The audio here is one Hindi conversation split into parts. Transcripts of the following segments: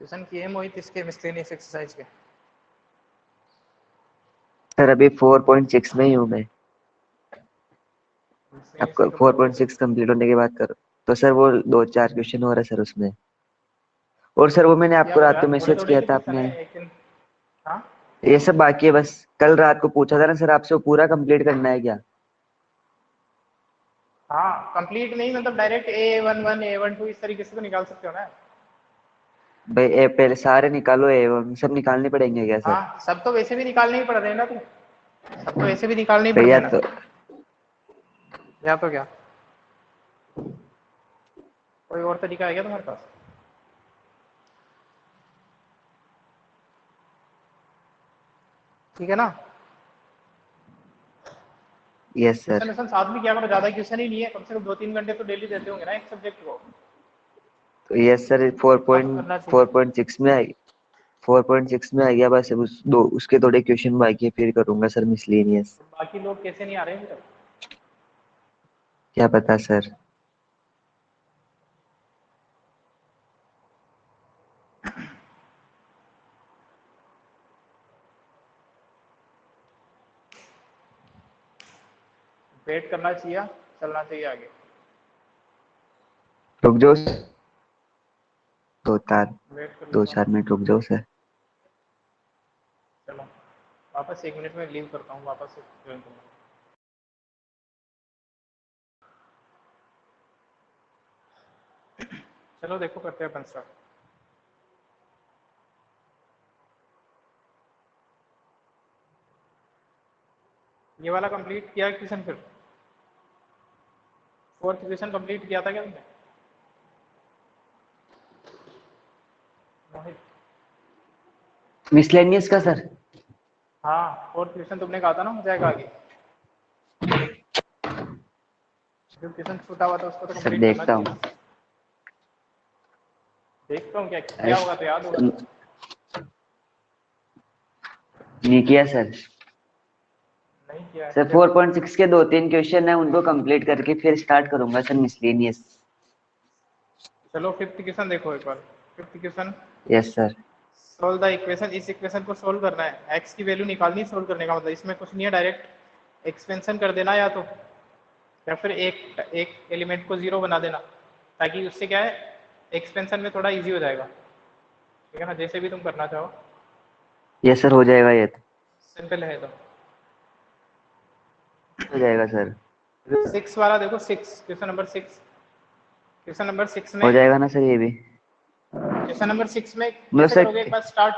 क्वेश्चन किए मोहित इसके मिसलेनियस एक्सरसाइज के। सर अभी 4.6 में ही हूँ मैं। miscellaneous आपको के कब तक हो 4.6 कंप्लीट होने के बाद करो तो सर वो 2-4 क्वेश्चन हो रहा है सर उसमें। और सर वो मैंने किया आपको करो रात को यार, थोड़े मैसेज थोड़े किया के था क्वेश्चन आपने। है एक दिन। हाँ ये सब बाकी है बस। कल रात को पूछा था ना सर आपसे, वो पूरा कंप्लीट करना है क्या? हाँ, कंप्लीट नहीं मतलब डायरेक्ट A11 A12 इस तरीके से तो निकाल सकते हो ना। भाई पहले सारे निकालो, सब निकालने पड़ेंगे क्या सर? हाँ, सब तो वैसे भी निकालने ही पड़ रहे हैं ना तुम, सब तो वैसे भी निकालने ही पड़ते भैया हैं ना। तो या तो क्या कोई और तरीका है क्या तुम्हारे पास? ठीक है ना। Yes sir. क्वेश्चन साथ में क्या करो, ज्यादा क्वेश्चन ही नहीं है, कम से कम 2-3 घंटे तो डेली देते होंगे ना एक सब्जेक्ट को। तो यस सर, इतना तो करना चाहिए। 4.6 में आई। 4.6 में आ गया बस। अब उसके थोड़े क्वेश्चन बाकी है, फिर करूंगा सर मिसलेनियस। बाकी लोग कैसे नहीं आ रहे हैं अभी तक? क्या पता सर। वेट करना चाहिए, चलना चाहिए आगे। रुक जाओ सर, दो चार वेट कर दो लेता हूँ। चार मिनट रुक जाओ सर। चलो वापस 1 मिनट में लीव करता हूँ, वापस से ज्वाइन करूँगा। चलो देखो करते हैं अपन स्टार्ट। ये वाला कंप्लीट किया क्वेश्चन फिर? 4th क्वेश्चन कंप्लीट किया था क्या तुमने मोहित? मिसलेनियस का सर? हाँ, 4th क्वेश्चन तुमने कहा था ना हो जाएगा आगे। जो क्वेश्चन छूटा हुआ था उसको तो सर कंप्लीट करना देखता चाहिए हूँ। ना। देखता हूँ क्या होगा तो याद होगा। नहीं किया सर। नहीं किया है सर देखो। 4.6 के 2-3 क्वेश्चन है, उनको कंप्लीट करके फिर स्टार्ट करूंगा सर मिसलेनियस। चलो 5th क्वेश्चन देखो एक बार। 5th question, yes sir. Solve the equation. इस इक्वेशन को सोल्व करना है, एक्स की वैल्यू निकालनी, सोल्व करने का मतलब इसमें कुछ नहीं है, डायरेक्ट एक्सपेंशन कर देना या फिर एक एक एलिमेंट को 0 बना देना, ताकि उससे क्या है एक्सपेंशन में थोड़ा इजी हो जाएगा। ठीक है ना, जैसे भी तुम करना चाहो, यस सर, हो जाएगा ये तो। सिंपल है तो। हो जाएगा सर। 6 वाला देखो, 6 क्वेश्चन नंबर 6। क्वेश्चन नंबर 6 में, हो जाएगा ना सर ये भी? क्वेश्चन नंबर 6 में मतलब कैसे करोगे एक सर बार स्टार्ट?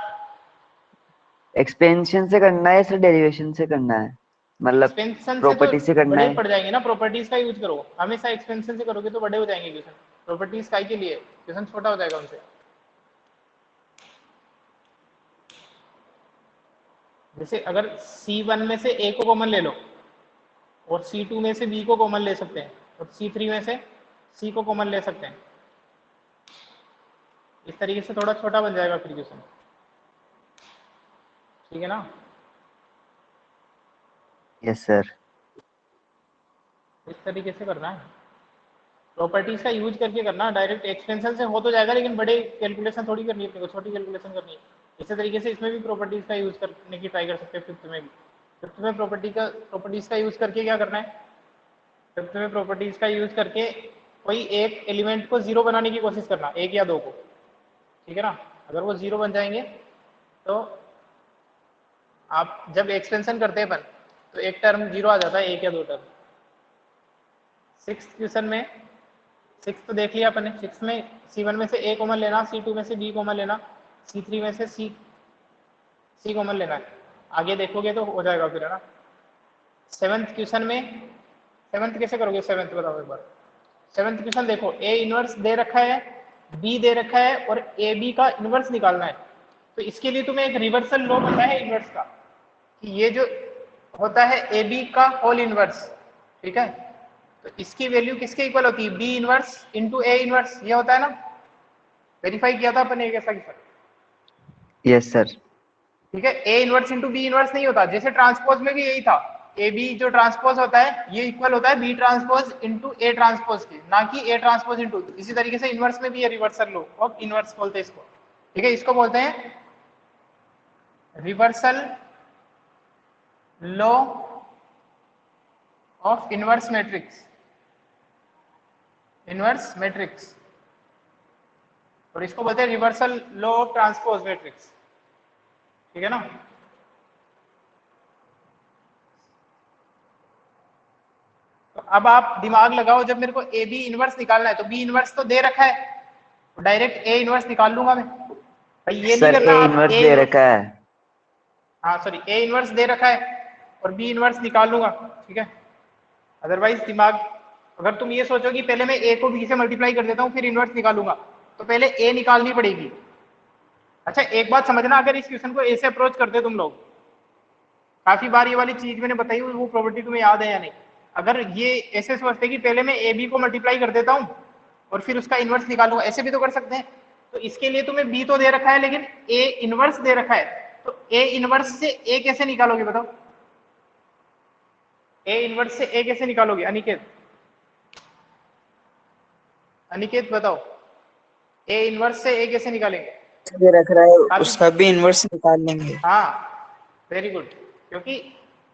एक्सपेंशन से करना है या सर डेरिवेशन से करना है? मतलब एक्सपेंशन से तो प्रॉपर्टी से करना बड़े है? पड़ जाएंगे ना, प्रॉपर्टीज का यूज करो हमेशा। एक्सपेंशन से करोगे तो बड़े हो जाएंगे क्वेश्चन, प्रॉपर्टीज का के लिए क्वेश्चन छोटा हो जाएगा उनसे। जैसे अगर C1 में से A को कॉमन ले लो, और C2 में से B को कॉमन ले सकते हैं, और C3 में से C को कॉमन ले सकते हैं। इस तरीके से थोड़ा छोटा बन जाएगा फिर क्वेश्चन। ठीक है ना। Yes sir. इस तरीके से करना है, प्रॉपर्टीज का यूज करके करना। डायरेक्ट एक्सपेंशन से हो तो जाएगा, लेकिन बड़े कैलकुलेशन थोड़ी करनी है अपने को, छोटी कैलकुलेशन करनी है। इसी तरीके से इसमें भी प्रॉपर्टीज का यूज करने की ट्राई कर सकते हैं 5th में भी। 5th में प्रॉपर्टीज का यूज करके क्या करना है, 5th में प्रॉपर्टीज का यूज करके कोई एक एलिमेंट को 0 बनाने की कोशिश करना, एक या दो को। ठीक है ना। अगर वो 0 बन जाएंगे तो आप जब एक्सपेंशन करते हैं अपन, तो एक टर्म 0 आ जाता है, एक या दो टर्म। 6th क्वेश्चन में, 6 तो देख लिया अपन ने। 6 में C1 में से A कॉमन लेना, C2 में से B कॉमन लेना, C3 में से C कॉमन लेना है। आगे देखोगे तो हो जाएगा फिर, है ना। 7th क्वेश्चन में, 7th कैसे करोगे? 7th बताओ एक बार। 7th क्वेश्चन देखो, A इनवर्स दे रखा है, B दे रखा है, और AB का इनवर्स निकालना है। तो इसके लिए तुम्हें एक रिवर्सल लॉ पता है इनवर्स का, कि ये जो होता है AB का होल इनवर्स, ठीक है, तो इसकी वैल्यू किसके इक्वल होती है? B inverse into A inverse, ये होता है ना। वेरीफाई किया था अपन ने एक ऐसा सर। Yes sir. ठीक है, A inverse into B inverse नहीं होता, जैसे ट्रांसपोज में भी यही था। AB जो ट्रांसपोज होता है ये इक्वल होता है B transpose into A transpose के, ना कि A ट्रांसपोज इंटू। इसी तरीके से इनवर्स में भी ये रिवर्सल लो ऑफ इनवर्स बोलते हैं इसको। ठीक है, इसको बोलते हैं reversal law of inverse matrix, inverse matrix, और इसको बोलते हैं reversal law of transpose matrix. ठीक है ना। तो अब आप दिमाग लगाओ, जब मेरे को ए बी इनवर्स निकालना है तो बी इनवर्स तो दे रखा है, तो डायरेक्ट ए इनवर्स निकाल लूंगा मैं। भाई ये नहीं सर करना ए आप इनवर्स ए दे इनवर्स, रखा है। हाँ सॉरी ए इनवर्स दे रखा है और बी इनवर्स निकाल लूंगा। ठीक है, अदरवाइज दिमाग, अगर तुम ये सोचो कि पहले मैं ए को बी से मल्टीप्लाई कर देता हूँ फिर इनवर्स निकालूंगा, तो पहले ए निकालनी पड़ेगी। अच्छा एक बात समझना, अगर इस क्वेश्चन को ए से अप्रोच करते तुम लोग, काफी बार ये वाली चीज मैंने बताई हुई, वो प्रॉपर्टी तुम्हें याद है या नहीं? अगर ये ऐसे सोचते कि पहले मैं ए बी को मल्टीप्लाई कर देता हूँ और फिर उसका इनवर्स निकालूंगा, ऐसे भी तो कर सकते हैं। तो इसके लिए तुम्हें बी तो दे रखा है लेकिन ए इनवर्स दे रखा है, तो ए इनवर्स से ए कैसे निकालोगे बताओ? ए इनवर्स से ए कैसे निकालोगे अनिकेत? अनिकेत बताओ, ए इनवर्स से ए कैसे निकालेंगे? ये रख रहा है काफी, उसका भी इनवर्स निकाल लेंगे। हाँ वेरी गुड, क्योंकि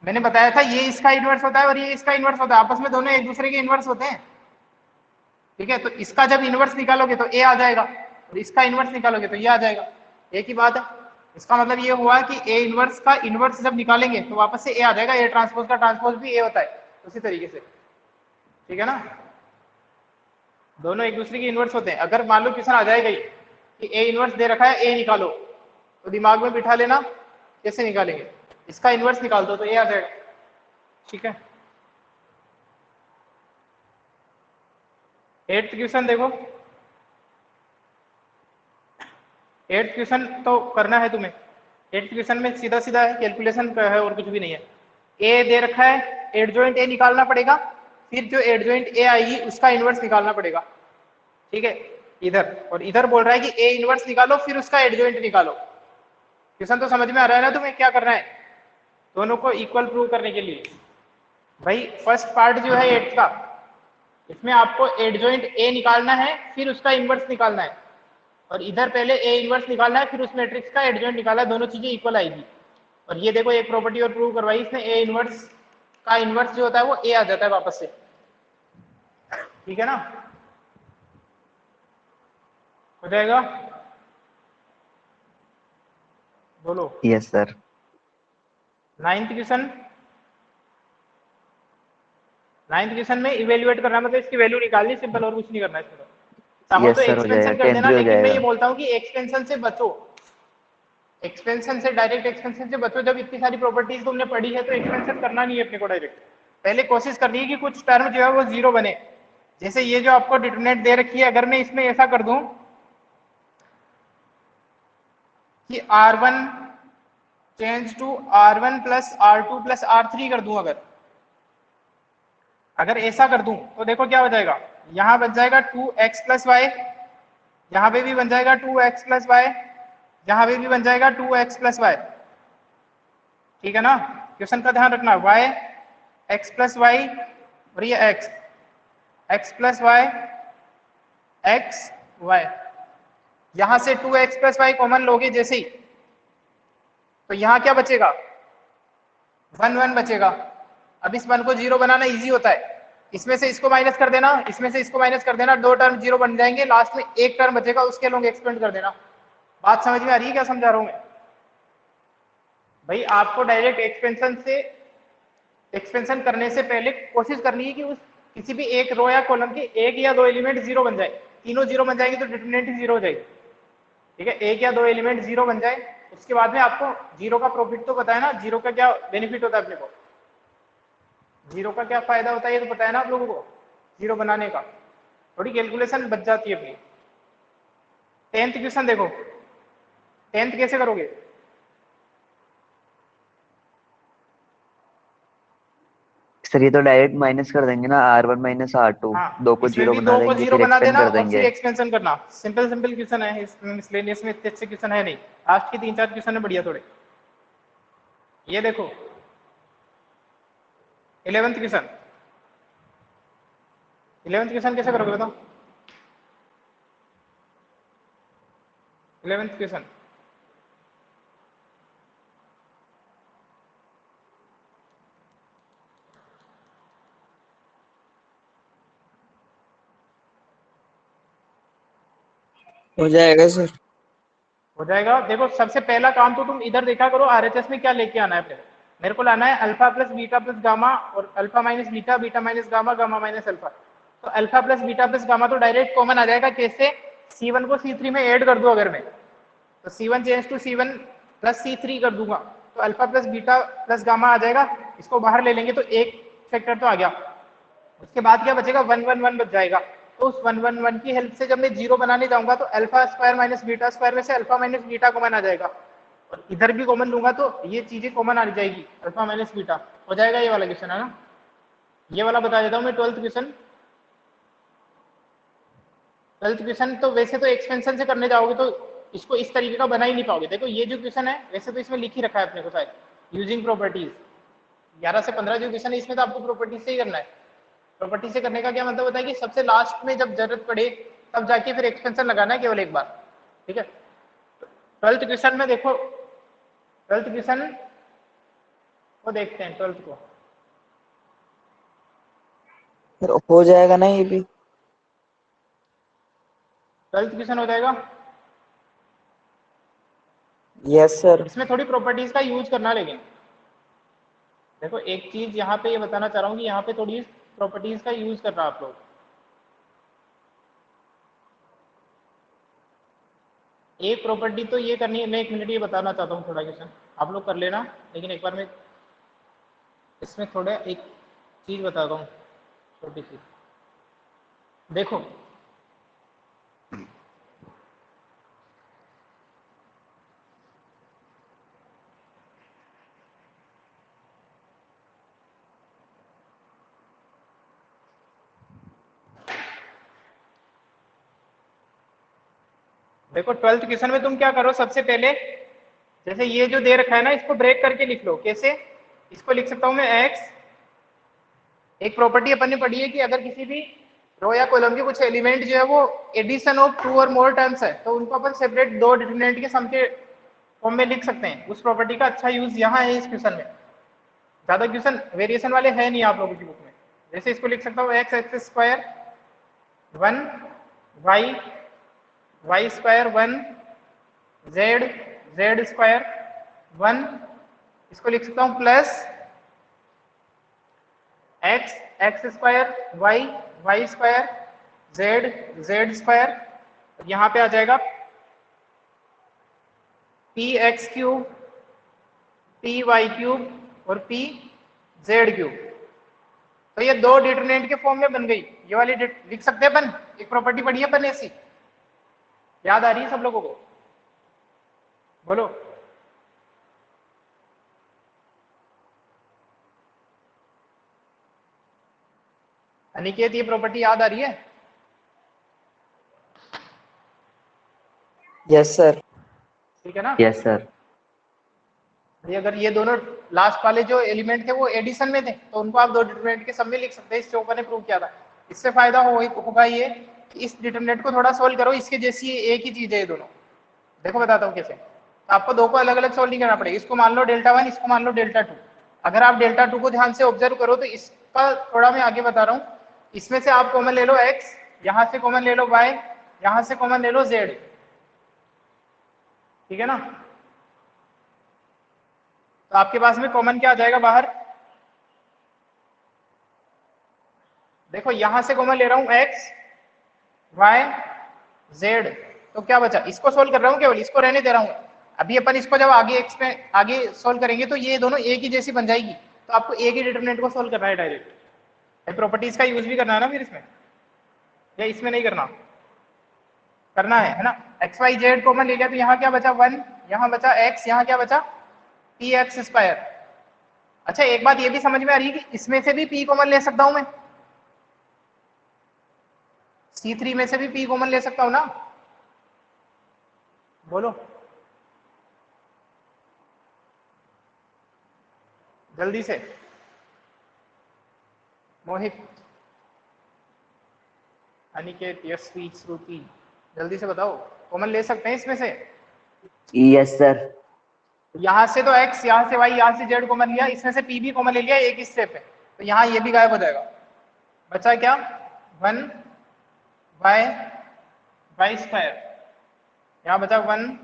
मैंने बताया था ये इसका इनवर्स होता है और ये इसका इनवर्स होता है, आपस में दोनों एक दूसरे के इनवर्स होते हैं। ठीक है, तो इसका जब इनवर्स निकालोगे तो ए आ जाएगा और इसका इनवर्स निकालोगे तो ये आ जाएगा, एक ही बात है। इसका मतलब ये हुआ कि ए इनवर्स का इनवर्स जब निकालेंगे तो वापस से ए आ जाएगा, ए ट्रांसपोज का ट्रांसपोज भी ए होता है उसी तरीके से। ठीक है ना, दोनों एक दूसरे के इनवर्स होते हैं। अगर मान लो क्वेश्चन आ जाएगा कि ए इनवर्स दे रखा है ए निकालो, तो दिमाग में बिठा लेना कैसे निकालेंगे, इसका इनवर्स निकाल दो तो ए आ जाएगा। ठीक है, 8th क्वेश्चन देखो, 8th क्वेश्चन तो करना है तुम्हें। 8th क्वेश्चन में सीधा सीधा है, कैलकुलेशन का है और कुछ भी नहीं है। ए दे रखा है, एडजॉइंट ए निकालना पड़ेगा, फिर जो एडजॉइंट ए आएगी उसका इनवर्स निकालना पड़ेगा। ठीक है, इधर और इधर बोल रहा है कि ए इनवर्स निकालो फिर उसका एडजॉइंट निकालो। क्वेश्चन तो समझ में आ रहा है ना तुम्हें क्या करना है, दोनों को इक्वल प्रूव करने के लिए? भाई फर्स्ट पार्ट जो है 8th का, इसमें आपको एडजॉइंट ए निकालना है फिर उसका इनवर्स निकालना है, और इधर पहले ए इनवर्स निकालना है फिर उस मैट्रिक्स का एडजॉइंट निकालना है, दोनों चीजें इक्वल आएगी। और ये देखो एक प्रॉपर्टी और प्रूव करवाई इसने, ए इनवर्स का इनवर्स जो होता है वो ए आ जाता है वापस से। ठीक है ना, हो जाएगा, बोलो। Yes sir. 9th question, 9th question में इवेल्युएट करना मतलब इसकी वैल्यू निकालनी, सिंपल, और कुछ नहीं करना इसमें। चाहो यस तो सर, हो जाएगा, एक्सपेंशन कर 10th देना, भी हो लेकिन मैं ये जाएगा। बोलता हूँ कि एक्सपेंशन से बचो, एक्सपेंशन से, डायरेक्ट एक्सपेंशन से बचो। जब इतनी सारी प्रॉपर्टीज तुमने पढ़ी है तो एक्सपेंशन करना नहीं है अपने को डायरेक्ट, पहले कोशिश करनी है कि कुछ टर्म जो है वो जीरो बने। जैसे ये जो आपको डिटरमिनेंट दे रखी है, अगर मैं इसमें ऐसा कर दूं कि R1 change to R1 plus R2 plus R3 कर दूं, अगर ऐसा कर दूं तो देखो क्या हो जाएगा, यहां बन जाएगा 2x प्लस वाई, यहां पे भी बन जाएगा 2x प्लस वाई, यहां पे भी बन जाएगा 2x प्लस वाई। ठीक है ना, क्वेश्चन का ध्यान रखना, y x प्लस वाई और ये x plus y x y, यहां से 2x प्लस वाई कॉमन लोगे जैसे ही, तो यहां क्या बचेगा, 1 1 बचेगा। अब इस 1 को 0 बनाना इजी होता है, इसमें से इसको माइनस कर देना, इसमें से इसको माइनस कर देना, दो टर्म 0 बन जाएंगे, लास्ट में एक टर्म बचेगा, उसके लोग एक्सपेंड कर देना। बात समझ में आ रही है क्या समझा रहा हूं मैं? भाई आपको डायरेक्ट एक्सपेंशन करने से पहले कोशिश करनी है कि उस किसी भी एक रो या कॉलम के एक या दो एलिमेंट 0 बन जाए, तीनों 0 बन जाएगी तो डिटरमिनेंट ही 0 हो जाएगी। ठीक है, एक या दो एलिमेंट 0 बन जाए, उसके बाद में आपको 0 का प्रॉफिट तो पता है ना, 0 का क्या बेनिफिट होता है अपने को, 0 का क्या फायदा होता है ये तो पता है ना आप लोगों को, 0 बनाने का, थोड़ी कैलकुलेशन बच जाती है अपनी। 10th क्वेश्चन देखो, 10th कैसे करोगे? सर ये तो डायरेक्ट माइनस कर देंगे ना, R1 माइनस R2, हाँ, दो को इसमें जीरो भी बना 2 को देंगे 0 फिर बना एक्सपेंड देना कर और फिर देंगे। एक्सपेंशन करना। सिंपल सिंपल क्वेश्चन है, इसमें मिसलेनियस में इतने अच्छे क्वेश्चन है नहीं, लास्ट के 3 4 क्वेश्चन है बढ़िया थोड़े। ये देखो 11th क्वेश्चन, 11th क्वेश्चन कैसे करोगे बताओ? 11th question. हो जाएगा सर। हो जाएगा। देखो सबसे पहला काम तो तुम इधर देखा करो, आरएचएस में क्या लेके आना है फिर। मेरे को लाना है अल्फा प्लस गामा और alpha minus beta, beta minus gamma, gamma minus alpha. तो अल्फा प्लस गामा तो डायरेक्ट कॉमन आ जाएगा। कैसे? C1 को C3 में ऐड कर दो अगर मैं, तो C1 change to C1 plus C3 कर दूंगा, तो alpha plus beta plus gamma आ जाएगा। इसको बाहर ले लेंगे तो एक फैक्टर तो आ गया। उसके बाद क्या बचेगा? 1 1 1 बच जाएगा। तो उस 1 1 1 की हेल्प से जब मैं जीरो बनाने जाऊंगा तो alpha square minus beta square में से अल्फा माइनस बीटा कॉमन आ जाएगा, और इधर भी कॉमन लूंगा तो ये चीजें कॉमन आ जाएगी, अल्फा माइनस बीटा हो जाएगा। ये वाला क्वेश्चन है ना, ये वाला बता देता हूँ मैं। 12th क्वेश्चन, 12th क्वेश्चन तो वैसे तो एक्सपेंशन से करने जाओगे तो इसको इस तरीके का बना ही नहीं पाओगे। देखो ये जो क्वेश्चन है वैसे तो इसमें लिख ही रखा है अपने को शायद, यूजिंग प्रॉपर्टीज। 11 से 15 जो क्वेश्चन है इसमें तो आपको प्रॉपर्टीज से ही करना है। प्रॉपर्टी से करने का क्या मतलब होता है कि सबसे लास्ट में जब जरूरत पड़े तब जाके फिर एक्सपेंशन लगाना है केवल एक बार। ठीक है, 12th क्वेश्चन में देखो, 12th क्वेश्चन को देखते हैं। 12th को सर हो जाएगा ना ये भी? 12th क्वेश्चन हो जाएगा। Yes sir. इसमें थोड़ी प्रॉपर्टीज का यूज करना, लेकिन देखो एक चीज यहाँ पे ये बताना चाह रहा हूँ कि यहाँ पे थोड़ी प्रॉपर्टीज का यूज करना आप लोग। एक प्रॉपर्टी तो ये करनी है, मैं 1 मिनट ये बताना चाहता हूँ थोड़ा क्वेश्चन, आप लोग कर लेना, लेकिन एक बार मैं इसमें थोड़ा एक चीज बताता हूँ छोटी सी। देखो देखो 12th क्वेश्चन में तुम क्या करो, सबसे पहले जैसे ये जो दे रखा है ना इसको ब्रेक करके लिख लो। कैसे? इसको लिख सकता हूं मैं x। एक प्रॉपर्टी अपन ने पढ़ी है कि अगर किसी भी रो या कॉलम के कुछ एलिमेंट जो है वो एडिशन ऑफ 2 और मोर टर्म्स है तो उनको अपन सेपरेट दो डिटरमिनेंट के सम के फॉर्म में लिख सकते हैं। उस प्रॉपर्टी का अच्छा यूज यहाँ है इस क्वेश्चन में। ज्यादा क्वेश्चन वेरिएशन वाले है नहीं आप लोगों की बुक में। जैसे इसको लिख सकता हूँ x x square 1 y y square 1 z z square 1। इसको लिख सकता हूं plus x x square y y square z z square. यहां पे आ जाएगा P x cube P y cube और पी जेड क्यूब। तो ये दो डिटरमिनेंट के फॉर्म में बन गई। ये वाली लिख सकते हैं अपन, एक प्रॉपर्टी पढ़ी है अपन ऐसी, याद आ रही है सब लोगों को? बोलो। अनिकेत ये प्रॉपर्टी याद आ रही है? Yes sir. ठीक है ना? Yes sir. ये अगर ये दोनों लास्ट वाले जो एलिमेंट थे वो एडिशन में थे तो उनको आप दो डिटरमिनेंट के सब में लिख सकते हैं। इस चौपर ने प्रूव किया था। इससे फायदा होगा ये कि इस डिटरमिनेंट को थोड़ा सोल्व करो, इसके जैसी एक ही चीज है ये दोनों। देखो बताता हूँ कैसे। तो आपको दो को अलग अलग सोल्व नहीं करना पड़ेगा। इसको मान लो डेल्टा 1, इसको मान लो डेल्टा 2। अगर आप डेल्टा 2 को ध्यान से ऑब्जर्व करो तो इसका थोड़ा मैं आगे बता रहा हूँ। इसमें से आप कॉमन ले लो x, यहाँ से कॉमन ले लो y, यहाँ से कॉमन ले लो z। ठीक है ना? तो आपके पास में कॉमन क्या आ जाएगा बाहर? देखो यहां से कॉमन ले रहा हूं x y z, तो क्या बचा? इसको सोल्व कर रहा हूं, केवल इसको रहने दे रहा हूं। अभी अपन इसको जब आगे आगे सोल्व करेंगे तो ये दोनों एक ही जैसी बन जाएगी। तो आपको एक ही डिटरमिनेंट को सोल्व करना है डायरेक्ट। प्रॉपर्टीज का यूज भी करना है ना फिर इसमें, या इसमें नहीं करना? करना है ना? एक्स वाई जेड कॉमन ले लिया तो यहाँ क्या बचा? 1, यहाँ बचा x, यहाँ क्या बचा? P x square. अच्छा एक बात ये भी समझ में आ रही है कि इसमें से भी p कॉमन ले सकता हूं मैं, C3 में से भी p कॉमन ले सकता हूं ना? बोलो जल्दी से। मोहित, अनिकेत, यशवी, श्रुति, जल्दी से बताओ। कॉमन ले सकते हैं इसमें से? Yes sir. यहाँ से तो x, यहाँ से y, यहाँ से z कॉमन लिया, इसमें से p भी कॉमन ले लिया एक ही स्टेप में, तो यहाँ ये भी गायब हो जाएगा। बचा क्या? 1 y स्क्वायर, यहाँ बचा 1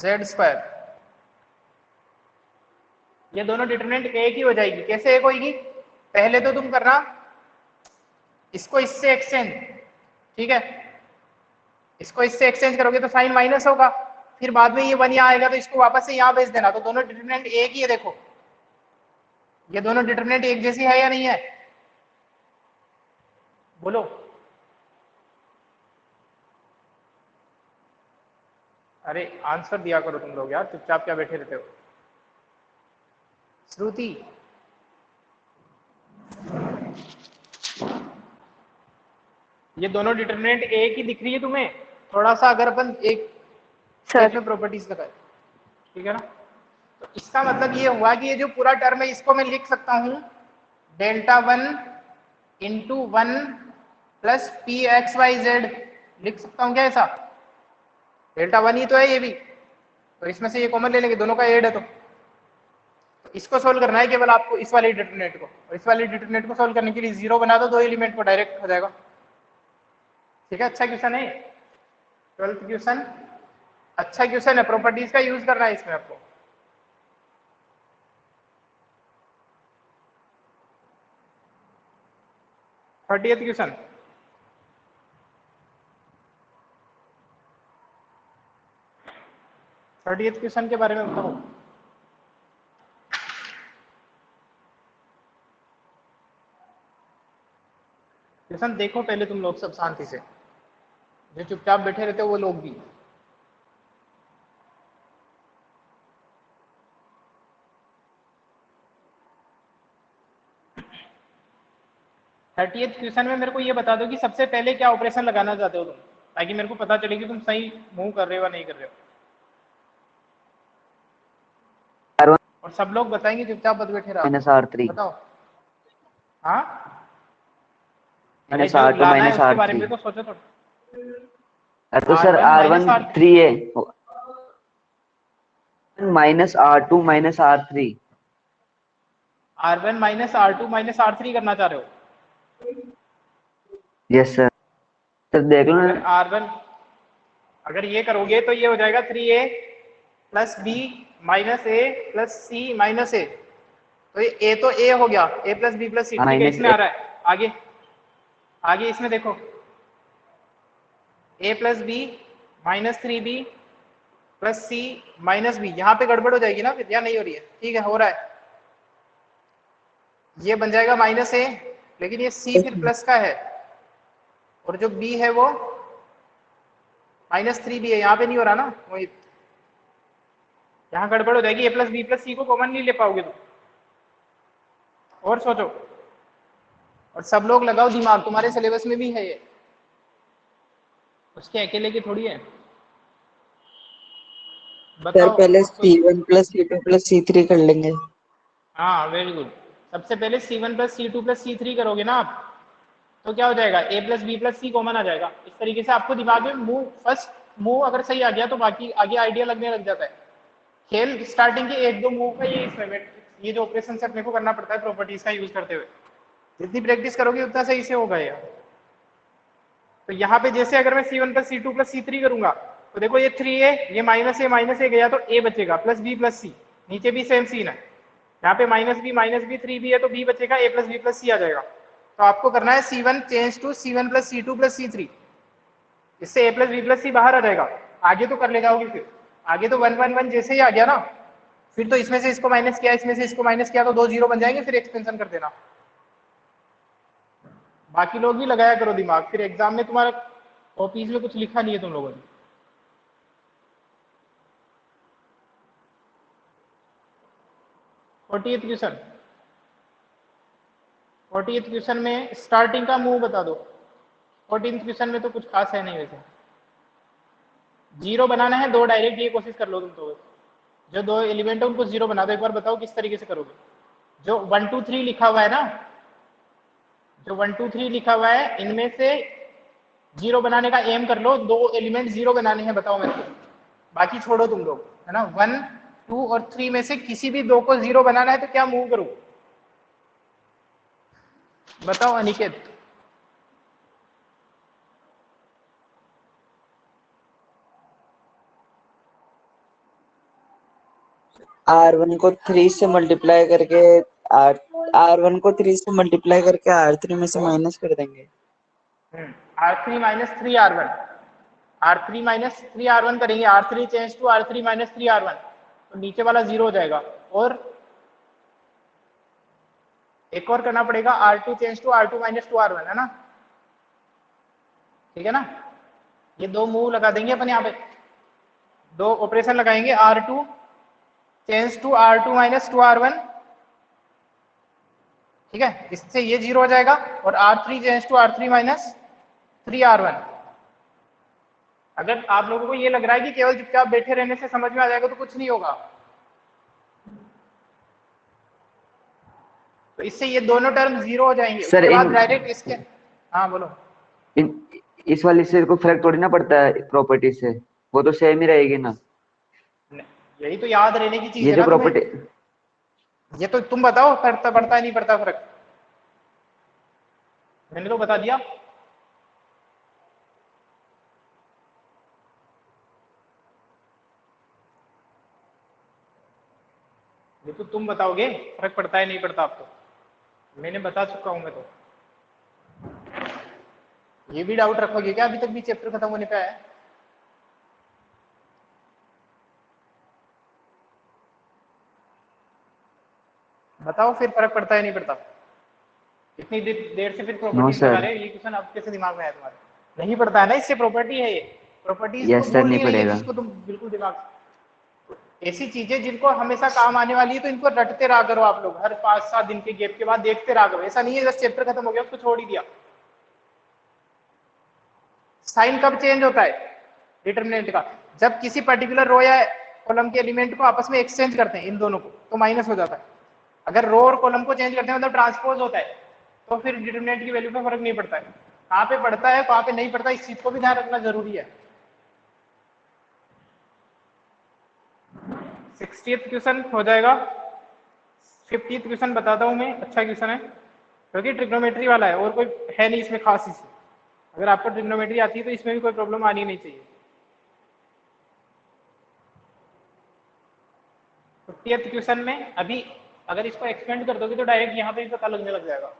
z स्क्वायर। ये दोनों डिटरमिनेंट एक ही हो जाएगी। कैसे एक होगी? पहले तो तुम करना इसको इससे एक्सचेंज, ठीक है, इसको इससे एक्सचेंज करोगे तो साइन माइनस होगा, फिर बाद में ये 1 यहाँ आएगा तो इसको वापस से यहाँ भेज देना, तो दोनों डिटरमिनेंट एक ही है। देखो ये दोनों डिटरमिनेंट एक जैसी है या नहीं है? बोलो। अरे आंसर दिया करो तुम लोग यार, चुपचाप क्या बैठे रहते हो? श्रुति, ये दोनों डिटरमिनेंट एक ही दिख रही है तुम्हें? थोड़ा सा अगर अपन एक सर में प्रॉपर्टीज लगाए, ठीक है ना, तो इसका मतलब ये हुआ कि ये जो पूरा टर्म है इसको मैं लिख सकता हूं Δ1 into 1 plus P X Y Z, लिख सकता हूं क्या ऐसा? Δ1 ही तो है ये भी, तो इसमें से ये कॉमन ले लेंगे, दोनों का एड है। तो इसको सोल्व करना है केवल आपको, इस वाले डिटरमिनेंट को, और इस वाले डिटरमिनेंट को सोल्व करने के लिए जीरो बना दो, दो एलिमेंट को डायरेक्ट हो जाएगा। ठीक है, अच्छा क्वेश्चन है, 12th क्वेश्चन अच्छा क्वेश्चन है, प्रॉपर्टीज का यूज करना है इसमें आपको। थर्टियथ क्वेश्चन, थर्टियथ क्वेश्चन के बारे में बताओ। क्वेश्चन देखो पहले तुम लोग सब शांति से, जो चुपचाप बैठे रहते हो वो लोग भी। थर्टियथ क्वेश्चन में मेरे को ये बता दो कि सबसे पहले क्या ऑपरेशन लगाना चाहते हो तुम, ताकि मेरे को पता चले कि तुम सही मूव कर रहे हो या नहीं कर रहे हो। और सब लोग बताएंगे, चुपचाप मत बैठे रहो। -R3 बताओ। हाँ, -R2 लाना है उसके बारे -R3। में तो सोचो थोड़ा। तो सर R1 R1 3 है, -R2 -R3। R1 -R2 -R3 करना चाह रहे हो? Yes sir. सर देख लो अगर ना, R1 अगर ये करोगे तो ये हो जाएगा 3A plus B minus A plus C minus A, तो ये A तो A हो गया, A plus B plus C, ठीक है, इसमें आ रहा है। आगे आगे इसमें देखो, A plus B minus 3B plus C minus B, यहाँ पे गड़बड़ हो जाएगी ना फिर, या नहीं हो रही है? ठीक है, हो रहा है। ये बन जाएगा माइनस A, लेकिन ये C फिर प्लस का है, और जो B है वो -3B है, यहाँ पे नहीं हो रहा ना, वही यहाँ गड़बड़ हो जाएगी। A plus B plus C को कॉमन नहीं ले पाओगे तुम। और सोचो, और सब लोग लगाओ दिमाग, तुम्हारे सिलेबस में भी है ये, उसके अकेले की थोड़ी है। सर बताओ। पहले C1 plus C2 plus C3 कर लेंगे। हाँ वेरी गुड। सबसे पहले C1 plus C2 plus C3 करोगे ना आप, तो क्या हो जाएगा? A plus B plus C common आ जाएगा। इस तरीके से आपको दिमाग में मूव, फर्स्ट मूव अगर सही आ गया तो बाकी आगे आइडिया लगने लग जाता है। खेल स्टार्टिंग के एक दो मूव का ये जो ऑपरेशन से अपने को करना पड़ता है प्रॉपर्टीज का यूज करते हुए, जितनी प्रैक्टिस करोगे उतना सही से होगा यार। तो यहाँ पे जैसे अगर मैं C1 plus C2 plus C3 करूंगा, तो देखो ये 3A, ये माइनस ए गया तो A बचेगा प्लस B प्लस C, नीचे भी सेम सीन है, यहाँ पे -B 3B है तो B बचेगा, A plus B plus C आ जाएगा। तो आपको करना है C1 change to C1 plus C2 plus C3, इससे A plus B plus C बाहर आ जाएगा। आगे तो कर ले जाओगे, फिर आगे तो 1 1 1 जैसे ही आ गया ना, फिर तो इसमें से इसको माइनस किया, इसमें से इसको माइनस किया, तो 2 0 बन जाएंगे, फिर एक्सपेंशन कर देना। बाकी लोग भी लगाया करो दिमाग, फिर एग्जाम में तुम्हारा कॉपीज में कुछ लिखा नहीं है तुम लोगों ने। फोर्टीएथ क्वेश्चन में स्टार्टिंग का मूव बता दो। 14th क्वेश्चन में तो कुछ खास है नहीं वैसे, जीरो बनाना है दो डायरेक्ट, ये कोशिश कर लो तुम तो। जो दो एलिमेंट है उनको जीरो बना दो। एक बार बताओ किस तरीके से करोगे। जो 1 2 3 लिखा हुआ है ना, जो 1 2 3 लिखा हुआ है, इनमें से जीरो बनाने का एम कर लो, 2 एलिमेंट जीरो बनाने हैं, बताओ मेरे को, बाकी छोड़ो तुम लोग, है ना। 1, 2 और 3 में से किसी भी 2 को जीरो बनाना है तो क्या मूव करूं, बताओ अनिकेत। R1 को 3 से मल्टीप्लाई करके R1 को 3 से मल्टीप्लाई करके R3 में से माइनस कर देंगे। R3 minus 3R1, R3 minus 3R1 करेंगे, R3 change to R3 minus 3R1, तो नीचे वाला जीरो हो जाएगा। और एक और करना पड़ेगा, R2 change to R2 minus 2R1, है ना, ठीक है ना। ये 2 मूव लगा देंगे अपन यहाँ पे, 2 ऑपरेशन लगाएंगे, R2 change to R2 minus 2R1, ठीक है, इससे ये जीरो हो जाएगा। और R3 change to R3 minus 3R1। अगर आप लोगों को ये लग रहा है कि केवल चुपचाप बैठे रहने से समझ में आ जाएगा, तो कुछ नहीं होगा। तो इससे ये दोनों टर्म जीरो हो जाएंगे, सर उसके बाद इन डायरेक्ट इसके, हाँ बोलो। इन इस वाले से को फर्क थोड़ी ना पड़ता है प्रॉपर्टी से, वो तो सेम ही रहेगी ना। यही तो याद रहने की चीज ये है जो ना तुम्हें, प्रॉपर्टी, ये तो तुम बताओ पड़ता पड़ता है नहीं पड़ता फर्क, मैंने तो बता दिया। ये तो तुम बताओगे फर्क पड़ता है नहीं पड़ता आपको, मैंने बता चुका हूं मैं तो। ये भी डाउट रखोगे क्या, अभी तक भी चैप्टर खत्म होने पे है। बताओ फिर फर्क पड़ता है नहीं पड़ता। इतनी देर से फिर नो प्रॉपर्टीज लगा सर। रहे हो, ये क्वेश्चन अब कैसे दिमाग में आया तुम्हारे, नहीं पड़ता है ना, इससे प्रॉपर्टी है ये, प्रॉपर्टीज तो यस सर, भूल नहीं नहीं रही है पड़ेगा। जिसको तुम बिल्कुल दिमाग, ऐसी चीजें जिनको हमेशा काम आने वाली है तो इनको रटते रहा करो आप लोग, हर 5-7 दिन के गैप के बाद देखते रहा करो। ऐसा नहीं है बस चैप्टर खत्म हो गया उसको छोड़ ही दिया। साइन कब चेंज होता है डिटरमिनेंट का, जब किसी पर्टिकुलर रो या कॉलम के एलिमेंट को आपस में एक्सचेंज करते हैं इन दोनों को, तो माइनस हो जाता है। अगर रो और कॉलम को चेंज करते हैं मतलब ट्रांसपोज होता है, तो फिर डिटरमिनेंट की वैल्यू पे फर्क नहीं पड़ता है। कहाँ पे पड़ता है कहाँ पे नहीं पड़ता, इस चीज को भी ध्यान रखना जरूरी है। 60th क्वेश्चन हो जाएगा। 50th क्वेश्चन बताता हूँ मैं, अच्छा क्वेश्चन है क्योंकि ट्रिग्नोमेट्री वाला है और कोई है नहीं इसमें खास इशू। अगर आपको ट्रिग्नोमेट्री आती है तो इसमें भी कोई प्रॉब्लम आनी नहीं चाहिए। 50th क्वेश्चन में अभी अगर इसको एक्सपेंड कर दोगे तो डायरेक्ट यहाँ पे भी पता लगने लग जाएगा।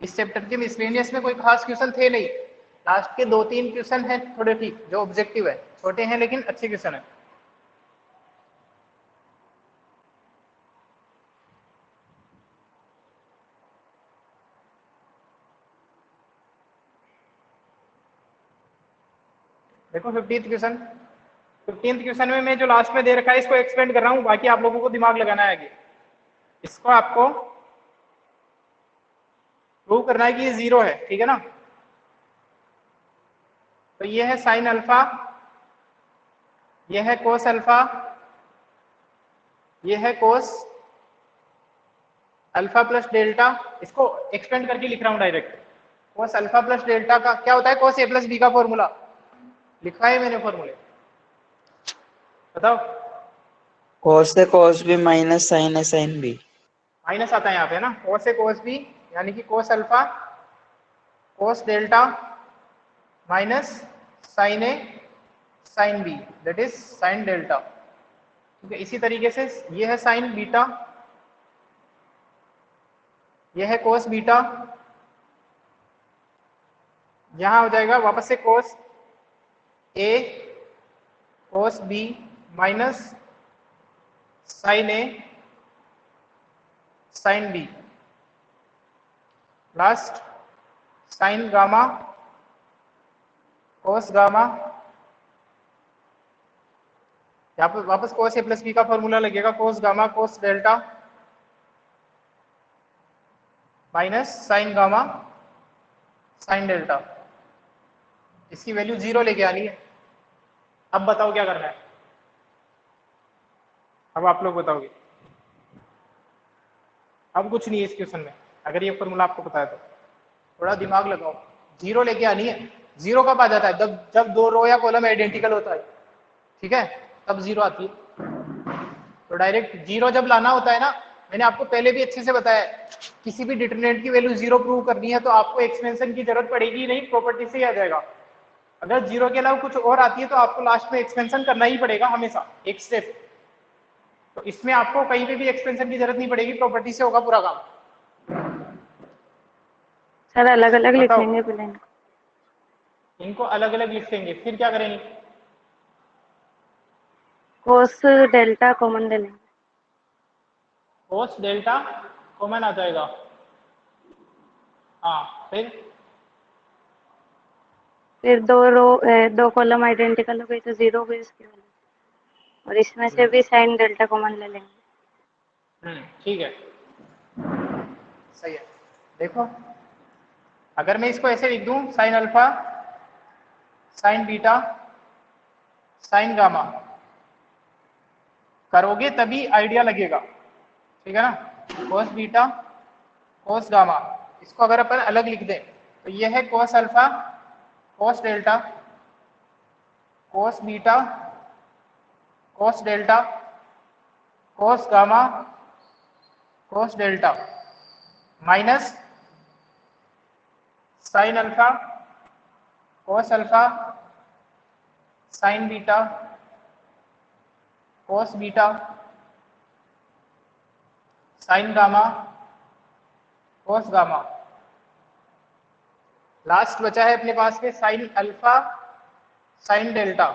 इस चैप्टर के मिसलेनियस में कोई खास क्वेश्चन थे नहीं, लास्ट के 2-3 क्वेश्चन हैं थोड़े ठीक, जो ऑब्जेक्टिव है, छोटे हैं लेकिन अच्छे क्वेश्चन है। देखो 15th क्वेश्चन, 15th क्वेश्चन में मैं जो लास्ट में दे रखा है इसको एक्सपेंड कर रहा हूँ, बाकी आप लोगों को दिमाग लगाना है आगे। इसको आपको प्रूव करना है कि ये जीरो है, ठीक है ना। तो ये है साइन अल्फा, ये है कोस अल्फा, ये है कोस अल्फा प्लस डेल्टा। इसको एक्सपेंड करके लिख रहा हूँ direct. Cos alpha plus delta का क्या होता है, कोस ए प्लस बी का फॉर्मूला लिखा है मैंने फॉर्मूले, बताओ। cos से cos b minus sin a sin b। Minus आता है यहाँ पे ना, कोस ए कोस बी यानी कि cos alpha cos delta minus sine A sine B, that is sine delta, ठीक है। इसी तरीके से ये है साइन बीटा, ये है कोस बीटा, यहां हो जाएगा वापस से cos A cos B minus sine A sine B, last sine gamma cos gamma, यहाँ पर वापस कोस ए प्लस बी का फॉर्मूला लगेगा, cos gamma cos delta minus sine gamma sine delta. इसकी वैल्यू जीरो लेके आनी है, अब बताओ क्या करना है, अब आप लोग बताओगे। अब कुछ नहीं है इस क्वेश्चन में, अगर ये फॉर्मूला आपको पता है तो थोड़ा दिमाग लगाओ। जीरो लेके आनी है। जीरो कब आ जाता है? जब जब दो रो या कॉलम आइडेंटिकल होता है, ठीक है, तब जीरो आती है। तो डायरेक्ट जीरो जब लाना होता है ना, मैंने आपको पहले भी अच्छे से बताया, किसी भी डिटरमिनेंट की वैल्यू जीरो प्रूव करनी है तो आपको एक्सपेंशन की जरूरत पड़ेगी नहीं, प्रॉपर्टी से ही आ जाएगा। अगर जीरो के अलावा कुछ और आती है तो आपको लास्ट में एक्सपेंशन करना ही पड़ेगा हमेशा, एक स्टेप। तो इसमें आपको कहीं पे भी एक्सपेंशन की जरूरत नहीं पड़ेगी, प्रॉपर्टी से होगा पूरा काम। सर अलग अलग लिख बताओ। लेंगे पहले इनको। इनको अलग अलग लिखेंगे, फिर क्या करेंगे? कोस डेल्टा कॉमन ले लेंगे। कोस डेल्टा कॉमन आ जाएगा, हाँ। फिर दो कॉलम आइडेंटिकल हो गई तो जीरो हो गई उसकी वैल्यू, और इसमें से भी साइन डेल्टा कॉमन ले लेंगे। ठीक है, सही है। देखो अगर मैं इसको ऐसे लिख दूं, sine alpha, sign beta, sign gamma, करोगे तभी आइडिया लगेगा, ठीक है ना। कोस बीटा, कोस गामा, इसको अगर अपन अलग लिख दें तो ये है कोस alpha, cos delta, cos beta, कोस डेल्टा, कोस gamma, cos delta, minus sine alpha, cos alpha, sign beta, cos beta, sign gamma, cos gamma, last बचा है अपने पास में sine alpha, sine delta,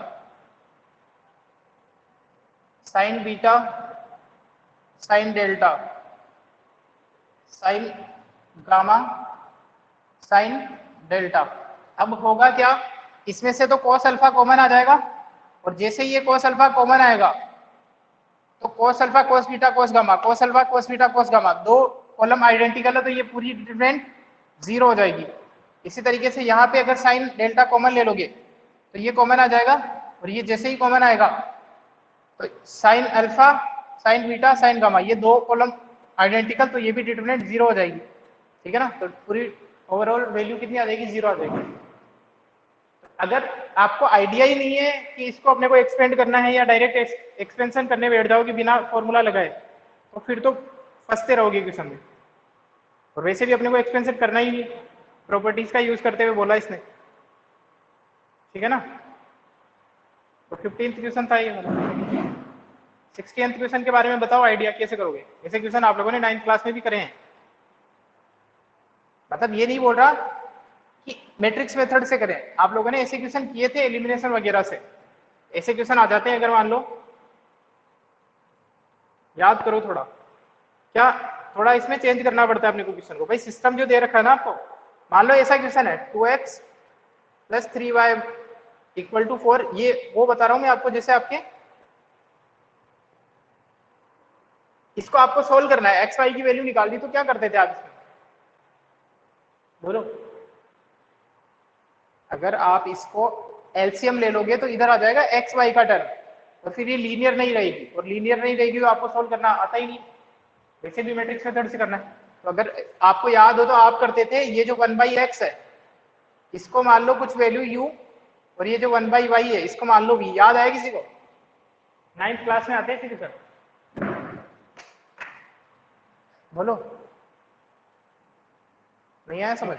sign beta, sine delta, sign gamma, sine delta. अब होगा क्या, इसमें से तो cos अल्फा कॉमन आ जाएगा, और जैसे ही ये cos अल्फा कॉमन आएगा तो cos alpha cos beta cos gamma, cos alpha cos beta cos gamma, दो कॉलम आइडेंटिकल है तो ये पूरी डिटरमिनेंट जीरो हो जाएगी। इसी तरीके से यहाँ पे अगर साइन डेल्टा कॉमन ले लोगे तो ये कॉमन आ जाएगा, और ये जैसे ही कॉमन आएगा तो sine alpha, sign beta, sign gamma, ये दो कॉलम आइडेंटिकल, तो ये भी डिटरमिनेंट जीरो हो जाएगी, ठीक है ना। तो पूरी ओवरऑल वैल्यू कितनी आ जाएगी? जीरो आ जाएगी। अगर आपको आइडिया ही नहीं है कि इसको अपने को एक्सपेंड करना है या डायरेक्ट एक्सपेंशन करने बैठ जाओगे बिना फॉर्मूला लगाए, तो फिर तो फंसते रहोगे क्वेश्चन में। और वैसे भी अपने को एक्सपेंशन करना ही नहीं, प्रॉपर्टीज का यूज करते हुए बोला इसने, ठीक है ना। तो 15th क्वेश्चन था ये वाला। 16th क्वेश्चन के बारे में बताओ, आइडिया कैसे करोगे? ऐसे क्वेश्चन आप लोगों ने 9th क्लास में भी करे हैं। मतलब ये नहीं बोल रहा कि मैट्रिक्स मेथड से करें, आप लोगों ने ऐसे क्वेश्चन किए थे एलिमिनेशन वगैरह से, ऐसे क्वेश्चन आ जाते हैं। अगर मान लो, याद करो थोड़ा, क्या थोड़ा इसमें चेंज करना पड़ता है अपने को क्वेश्चन को। भाई सिस्टम जो दे रखा है ना आपको, मान लो ऐसा क्वेश्चन है 2x plus 3y equal to 4, ये वो बता रहा हूं मैं आपको, जैसे आपके इसको आपको सोल्व करना है, एक्स वाई की वैल्यू निकाल दी, तो क्या करते थे आप इसमें? बोलो। अगर आप इसको एलसीएम ले लोगे तो इधर आ जाएगा एक्स वाई का टर्म, और फिर ये लीनियर नहीं रहेगी, और लीनियर नहीं रहेगी तो आपको सोल्व करना आता ही नहीं, वैसे भी मैट्रिक्स मेथड से करना है। तो अगर आपको याद हो तो आप करते थे, ये जो 1/x है इसको मान लो कुछ वैल्यू u, और ये जो 1/y है इसको मान लो v। याद आया किसी को? 9th क्लास में आते हैं सर, बोलो। नहीं आया समझ?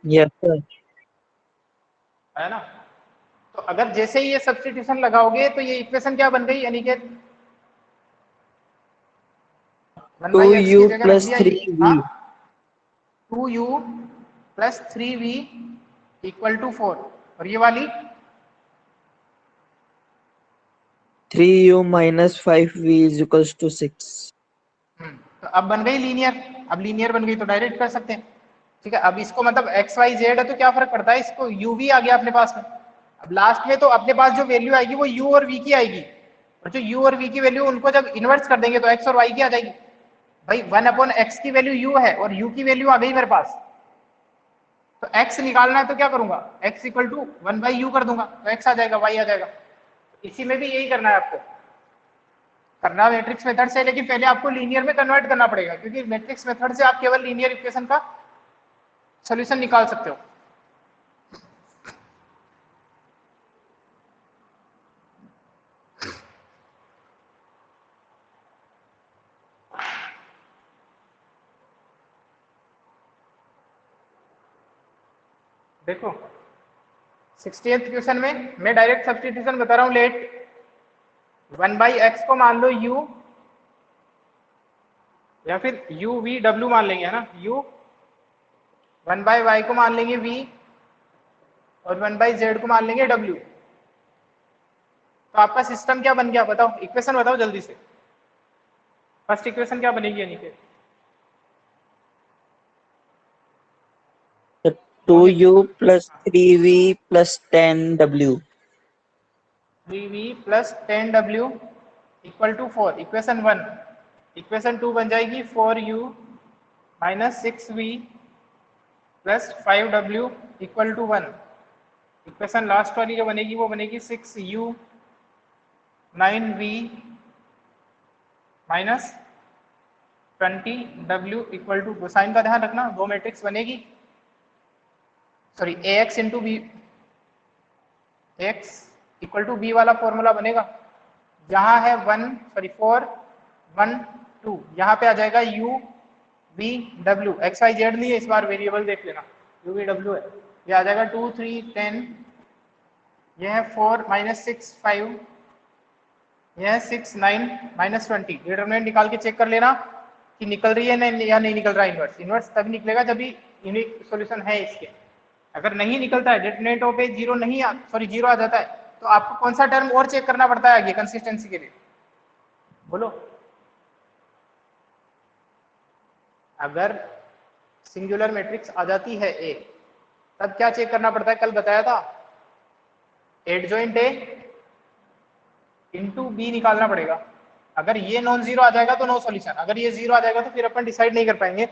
Yes sir. है ना। तो अगर जैसे ही ये सब्स्टिट्यूशन लगाओगे तो ये इक्वेशन क्या बन गई, यानी कि 2u plus 3v 2u plus 3v equal to 4, और ये वाली 3u minus 5v is equals to 6। तो अब बन गई लीनियर। अब लीनियर बन गई तो डायरेक्ट कर सकते हैं, ठीक है। अब इसको मतलब एक्स वाई जेड है तो क्या फर्क पड़ता है, इसको यू भी आ गया अपने पास में। अब लास्ट में तो अपने पास जो वैल्यू आएगी वो यू और वी की आएगी, और जो यू और वी की वैल्यू उनको जब इन्वर्स कर देंगे तो एक्स और वाई की आ जाएगी। भाई 1/x की वैल्यू u है और u की वैल्यू आ गई मेरे पास, तो x निकालना है तो क्या करूंगा, x इक्वल टू 1/u कर दूंगा तो x आ जाएगा, y आ जाएगा। इसी में भी यही करना है आपको, करना मैट्रिक्स मेथड से, लेकिन पहले आपको लीनियर में कन्वर्ट करना पड़ेगा, क्योंकि मैट्रिक्स मेथड से आप केवल लीनियर इक्वेशन का सॉल्यूशन निकाल सकते हो। देखो 60th क्वेश्चन में मैं डायरेक्ट सब्स्टिट्यूशन बता रहा हूं। लेट 1/x को मान लो u, या फिर u v w मान लेंगे, है ना, u 1/y को मान लेंगे v और 1/z को मान लेंगे w। तो आपका सिस्टम क्या बन गया बताओ, इक्वेशन बताओ जल्दी से। फर्स्ट इक्वेशन क्या बनेगी यानी कि 2u plus 3v plus 10w। 3v plus 10w equal to 4, equation 1। Equation 2 बन जाएगी 4u minus 6v plus 5w equal to 1। Equation last वाली जो बनेगी वो बनेगी 6u 9v minus 20w equal to, sign का ध्यान रखना, वो मैट्रिक्स बनेगी, sorry ax into B, x equal to B वाला फॉर्मूला बनेगा, जहां है 4 1 2, यहाँ पे आ जाएगा u v w, x Y z नहीं है इस बार, वेरिएबल देख लेना, u v w है, ये आ जाएगा 2 3 10, यह है 4 माइनस 6 5, यह है 6 9 माइनस 20। डिटरमिनेंट निकाल के चेक कर लेना कि निकल रही है या नहीं निकल रहा है इन्वर्स। इन्वर्स तभी निकलेगा जब भी यूनिक सॉल्यूशन है इसके। अगर नहीं निकलता है, डिटरमिनेंटों पे जीरो नहीं, सॉरी जीरो आ जाता है, तो आपको कौन सा टर्म और चेक करना पड़ता है आगे कंसिस्टेंसी के लिए, बोलो। अगर सिंगुलर मैट्रिक्स आ जाती है ए, तब क्या चेक करना पड़ता है, कल बताया था, एडजॉइंट ए इंटू बी निकालना पड़ेगा। अगर ये नॉन जीरो आ जाएगा तो नो सॉल्यूशन, अगर ये जीरो आ जाएगा तो फिर अपन डिसाइड नहीं कर पाएंगे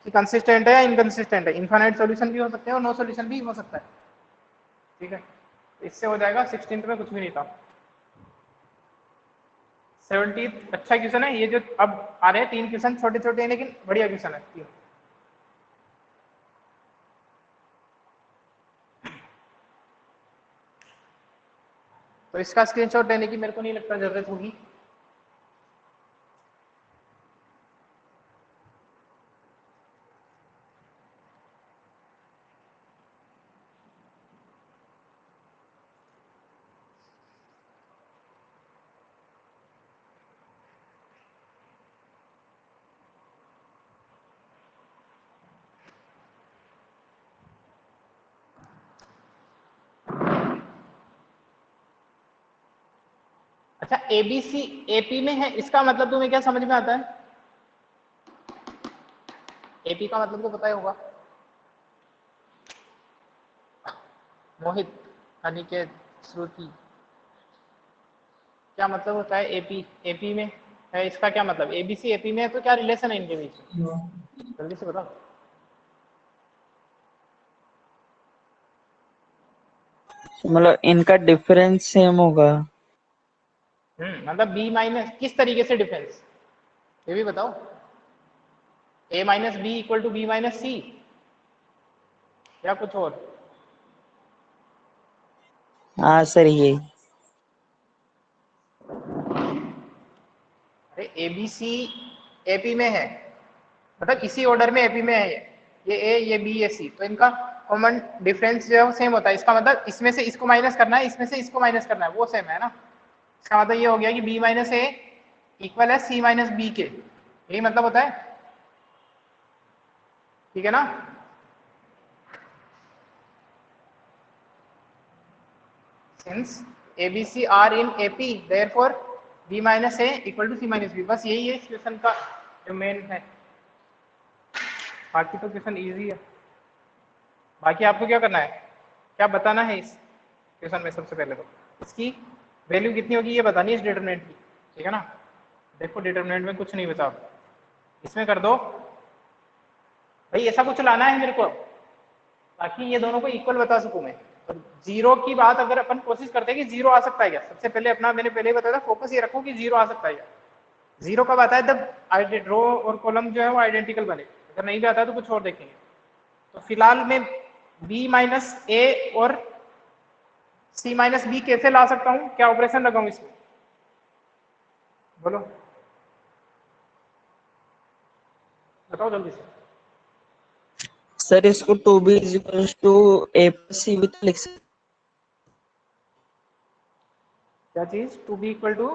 कि कंसिस्टेंट है या इनकंसिस्टेंट है। इनफाइनाइट सॉल्यूशन भी हो सकते हैं और नो सॉल्यूशन भी हो सकता है, ठीक है। इससे हो जाएगा 16th में कुछ भी नहीं था। 17th अच्छा क्वेश्चन है ये जो अब आ रहे हैं, 3 क्वेश्चन छोटे छोटे हैं लेकिन बढ़िया क्वेश्चन है 3। तो इसका स्क्रीनशॉट लेने की मेरे को नहीं लगता जरूरत होगी। अच्छा एबीसी एपी में है, इसका मतलब तुम्हें क्या समझ में आता है? एपी का मतलब तो पता ही होगा, मोहित, अनिकेत, श्रुति, क्या मतलब होता है एपी? एपी में है, इसका क्या मतलब? एबीसी एपी में है तो क्या रिलेशन है इनके बीच में, जल्दी से बताओ। मतलब इनका डिफरेंस सेम होगा। मतलब बी माइनस किस तरीके से डिफरेंस, ये भी बताओ। A minus B equal to B minus C, या कुछ और? हाँ सर यही। अरे एबीसी एपी में है, मतलब इसी ऑर्डर में एपी में है, ये ए ये बी ये सी, तो इनका कॉमन डिफरेंस जो है वो सेम होता है। इसका मतलब इसमें से इसको माइनस करना है, इसमें से इसको माइनस करना है, वो सेम है ना। इसका मतलब ये हो गया कि बी माइनस ए इक्वल है सी माइनस बी के, यही मतलब होता है, ठीक है ना। Since ABC are in AP therefore B minus A equal to C minus B, बस यही है इस क्वेश्चन का जो मेन है। बाकी तो क्वेश्चन इजी है। बाकी आपको क्या करना है, क्या बताना है इस क्वेश्चन में? सबसे पहले तो इसकी वैल्यू कितनी होगी ये बतानी है इस डिटरमिनेंट की, ठीक है ना। देखो डिटरमिनेंट में कुछ नहीं बचा, इसमें कर दो भाई, ऐसा कुछ लाना है मेरे को ताकि ये दोनों को इक्वल बता सकूं मैं। और जीरो की बात अगर अपन कोशिश करते हैं कि जीरो आ सकता है क्या, सबसे पहले अपना मैंने पहले ही बताया था, फोकस ये रखो कि जीरो आ सकता है क्या। जीरो कब आता है, जब रो और कॉलम जो है वो आइडेंटिकल बने, अगर नहीं भी आता है तो कुछ और देखेंगे। तो फिलहाल मैं बी माइनस ए और सी माइनस बी कैसे ला सकता हूँ, क्या ऑपरेशन लगाऊं इसमें, बोलो बताओ जल्दी से। सर इसको 2b is equal to a plus C भी तो लिख सकते। क्या चीज, two B equal to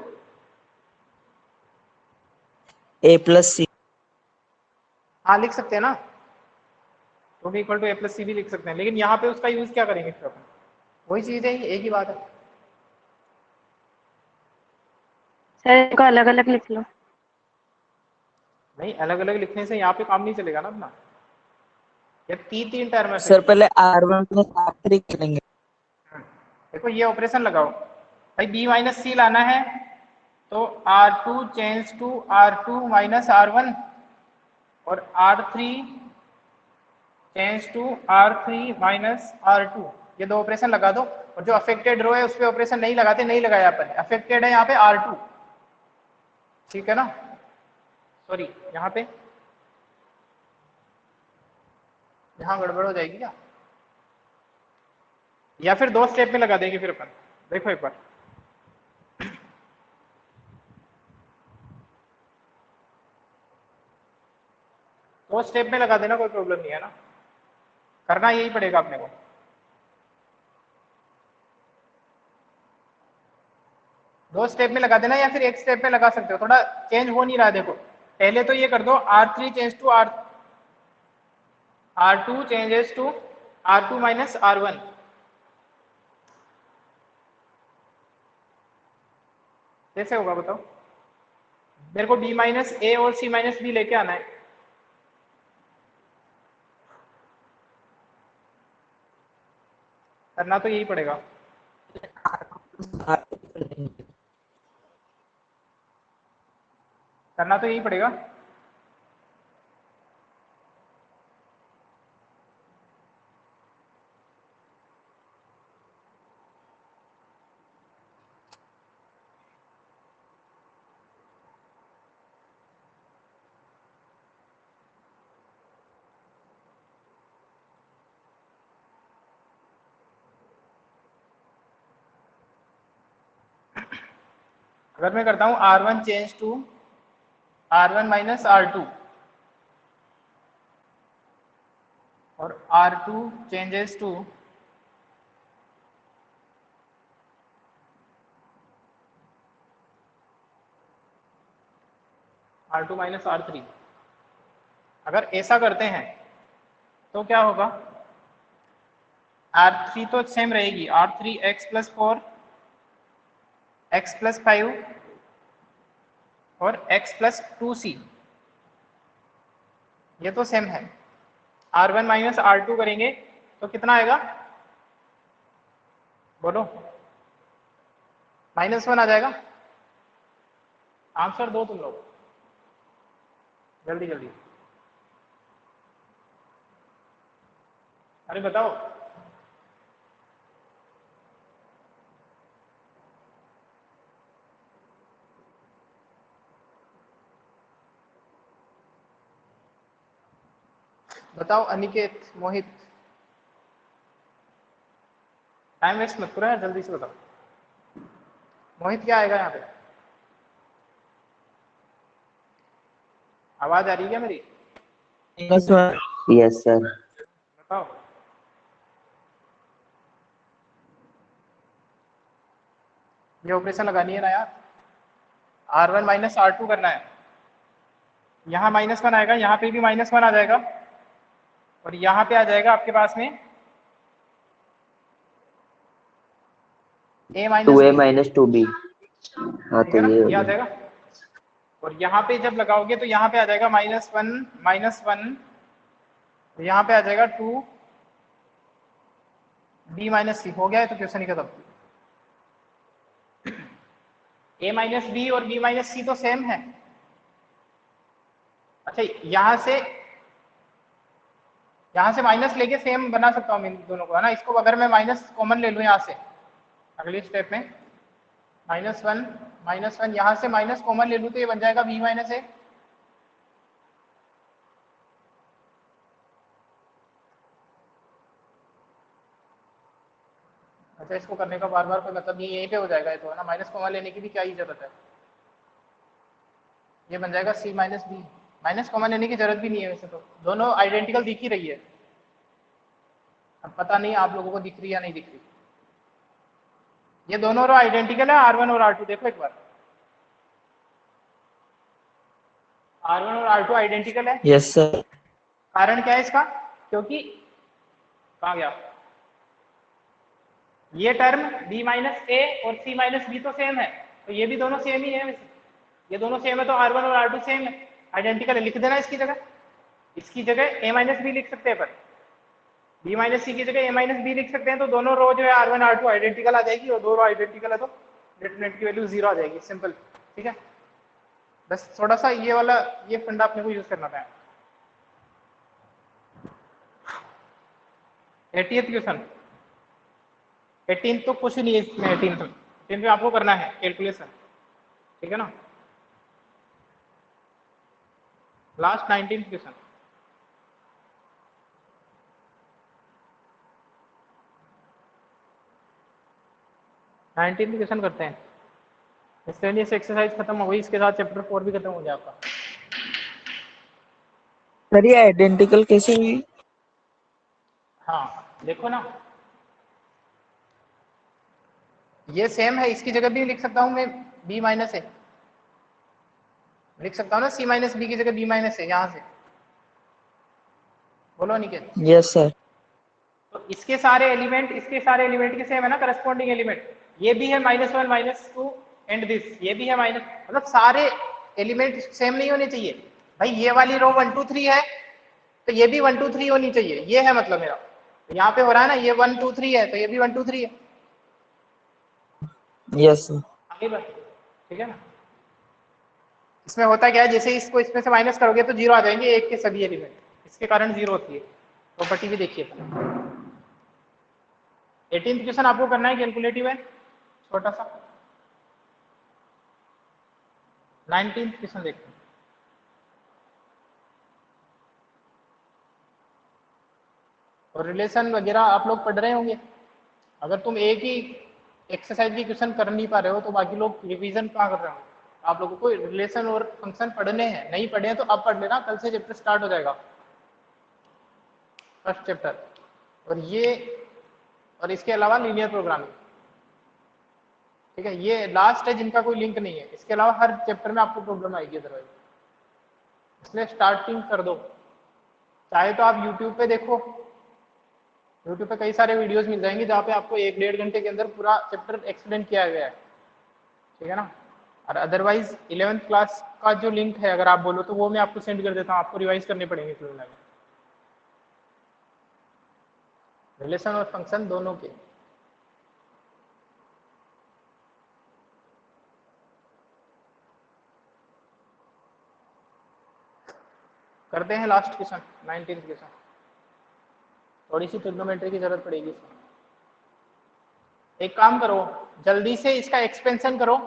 a plus C. हाँ लिख सकते हैं ना, two B equal to A plus C भी लिख सकते हैं, लेकिन यहाँ पे उसका यूज क्या करेंगे फिर अपन, वही चीज है, एक ही बात है। सर इनको अलग अलग लिख लो। नहीं अलग अलग लिखने से यहाँ पे काम नहीं चलेगा ना अपना, ये तीन तीन टर्म है फिर। सर पहले r1 प्लस r3 करेंगे। देखो ये ऑपरेशन लगाओ भाई, बी माइनस सी लाना है तो R2 change to R2 minus R1 और R3 change to R3 minus R2, ये दो ऑपरेशन लगा दो। और जो अफेक्टेड रो है उस पर ऑपरेशन नहीं लगाते, नहीं लगाया अपन, अफेक्टेड है यहाँ पे R2, ठीक है ना, सॉरी यहाँ पे, यहाँ गड़बड़ हो जाएगी क्या, या फिर दो स्टेप में लगा देंगे फिर अपन, देखो एक बार। दो स्टेप में लगा देना, कोई प्रॉब्लम नहीं है ना, करना यही पड़ेगा अपने को। दो स्टेप में लगा देना या फिर एक स्टेप में लगा सकते हो, थोड़ा चेंज हो नहीं रहा है। देखो पहले तो ये कर दो R3 change to R2 changes to R2 minus R1, कैसे होगा बताओ। मेरे को B माइनस ए और C माइनस बी लेके आना है, करना तो यही पड़ेगा, करना तो यही पड़ेगा। अगर मैं करता हूं R1 change to R1 minus R2 और R2 changes to R2 minus R3, अगर ऐसा करते हैं तो क्या होगा, R3 तो सेम रहेगी, R3 x plus 4 x plus 5 और x प्लस 2c, ये तो सेम है। R1 माइनस R2 करेंगे तो कितना आएगा, बोलो, -1 आ जाएगा। आंसर दो तुम लोग जल्दी जल्दी, अरे बताओ। बताओ अनिकेत, मोहित, टाइम वेस्ट मत करो यार, जल्दी से बताओ। मोहित क्या आएगा यहाँ पे, आवाज आ रही है क्या मेरी, यस सर। बताओ। ये ऑपरेशन लगानी है ना यार, R1 माइनस R2 करना है, यहाँ -1 आएगा, यहाँ पे भी -1 आ जाएगा और यहाँ पे आ जाएगा आपके पास में a minus 2a B, minus 2b। हाँ ठीक तो है ना, ये हो ये आ गया। जाएगा। और यहाँ पे जब लगाओगे तो यहाँ पे आ जाएगा -1 तो यहाँ पे आ जाएगा 2 b माइनस सी, हो गया है तो क्वेश्चन ही खत्म। a माइनस बी और b माइनस सी तो सेम है। अच्छा यहाँ से यहाँ से माइनस लेके सेम बना सकता हूँ इन दोनों को, है ना। इसको अगर मैं माइनस कॉमन ले लूँ यहाँ से अगली स्टेप में, -1 यहाँ से माइनस कॉमन ले लूँ तो ये बन जाएगा b माइनस ए। अच्छा, इसको करने का बार बार कोई मतलब नहीं, यहीं पे हो जाएगा ये तो, है ना। माइनस कॉमन लेने की भी क्या ही जरूरत है, ये बन जाएगा c माइनस बी। माइनस कॉमन लेने की जरूरत भी नहीं है वैसे तो, दोनों आइडेंटिकल दिख ही रही है। अब पता नहीं आप लोगों को दिख रही या नहीं दिख रही। ये दोनों रो आइडेंटिकल है, R1 और R2, देखो एक बार, R1 और R2 आइडेंटिकल है। Yes sir. कारण क्या है इसका, क्योंकि कहाँ गया ये टर्म b माइनस ए और c माइनस बी तो सेम है, तो ये भी दोनों सेम ही है वैसे। ये दोनों सेम है तो R1 और R2 सेम है, आइडेंटिकल है। लिख देना इसकी जगह a माइनस बी लिख सकते हैं, पर b माइनस सी की जगह a माइनस बी लिख सकते हैं, तो दोनों रो जो है R1 R2 आइडेंटिकल आ जाएगी, और दो रो आइडेंटिकल है तो डिटरमिनेंट की वैल्यू 0 आ जाएगी, सिंपल। ठीक है, बस थोड़ा सा ये वाला ये फंडा अपने को यूज करना था। 80th क्वेश्चन, 18 तो कुछ नहीं है इसमें, 18 में आपको करना है कैलकुलेशन, ठीक है ना। लास्ट 19th क्वेश्चन, क्वेश्चन करते हैं। इसके लिए एक्सरसाइज खत्म हो गई, इसके साथ चैप्टर 4 भी खत्म हो गया आपका। सर ये आइडेंटिकल कैसे हुई? हाँ देखो ना, ये सेम है, इसकी जगह भी लिख सकता हूँ मैं b माइनस ए, लिख सकता हूँ ना c माइनस बी की जगह b माइनस ए, यहाँ से बोलो निकेत। Yes sir. तो इसके सारे एलिमेंट के सेम है ना, करस्पॉन्डिंग एलिमेंट। ये भी है -1 -2 एंड दिस, ये भी है माइनस, मतलब सारे एलिमेंट सेम नहीं होने चाहिए भाई। ये वाली रो 1 2 3 है तो ये भी 1 2 3 होनी चाहिए, ये है मतलब मेरा। तो यहाँ पे हो रहा है ना, ये 1 2 3 है तो ये भी 1 2 3 है। Yes sir. आगे बढ़, ठीक है ना। इसमें होता क्या है, जैसे इसको इसमें से माइनस करोगे तो 0 आ जाएंगे, एक के सभी एलिमेंट, इसके कारण 0 होती है। प्रॉपर्टी भी देखिए। 18th क्वेश्चन आपको करना है कैलकुलेटिव है, छोटा सा। 19th क्वेश्चन देखते हैं। और रिलेशन वगैरह आप लोग पढ़ रहे होंगे। अगर तुम एक ही एक्सरसाइज की क्वेश्चन कर नहीं पा रहे हो तो बाकी लोग रिवीजन कहाँ कर रहे हो। आप लोगों को रिलेशन और फंक्शन पढ़ने हैं, नहीं पढ़े हैं तो अब पढ़ लेना, कल से चैप्टर स्टार्ट हो जाएगा, फर्स्ट चैप्टर। और इसके अलावा लीनियर प्रोग्रामिंग, ठीक है। ये लास्ट है जिनका कोई लिंक नहीं है, इसके अलावा हर चैप्टर में आपको प्रॉब्लम आएगी अदरवाइज, इसलिए स्टार्टिंग कर दो। चाहे तो आप यूट्यूब पे देखो, यूट्यूब पे कई सारे वीडियोस मिल जाएंगे जहाँ पे आपको 1 डेढ़ घंटे के अंदर पूरा चैप्टर एक्सप्लेन किया गया है, ठीक है ना। और अदरवाइज 11th क्लास का जो लिंक है अगर आप बोलो तो वो मैं आपको सेंड कर देता हूँ, आपको रिवाइज करने पड़ेंगे फिर रिलेशन और फंक्शन दोनों के। करते हैं लास्ट क्वेश्चन, 19th क्वेश्चन। थोड़ी सी ट्रिग्नोमेट्री की जरूरत पड़ेगी इसमें। एक काम करो, जल्दी से इसका एक्सपेंशन करो,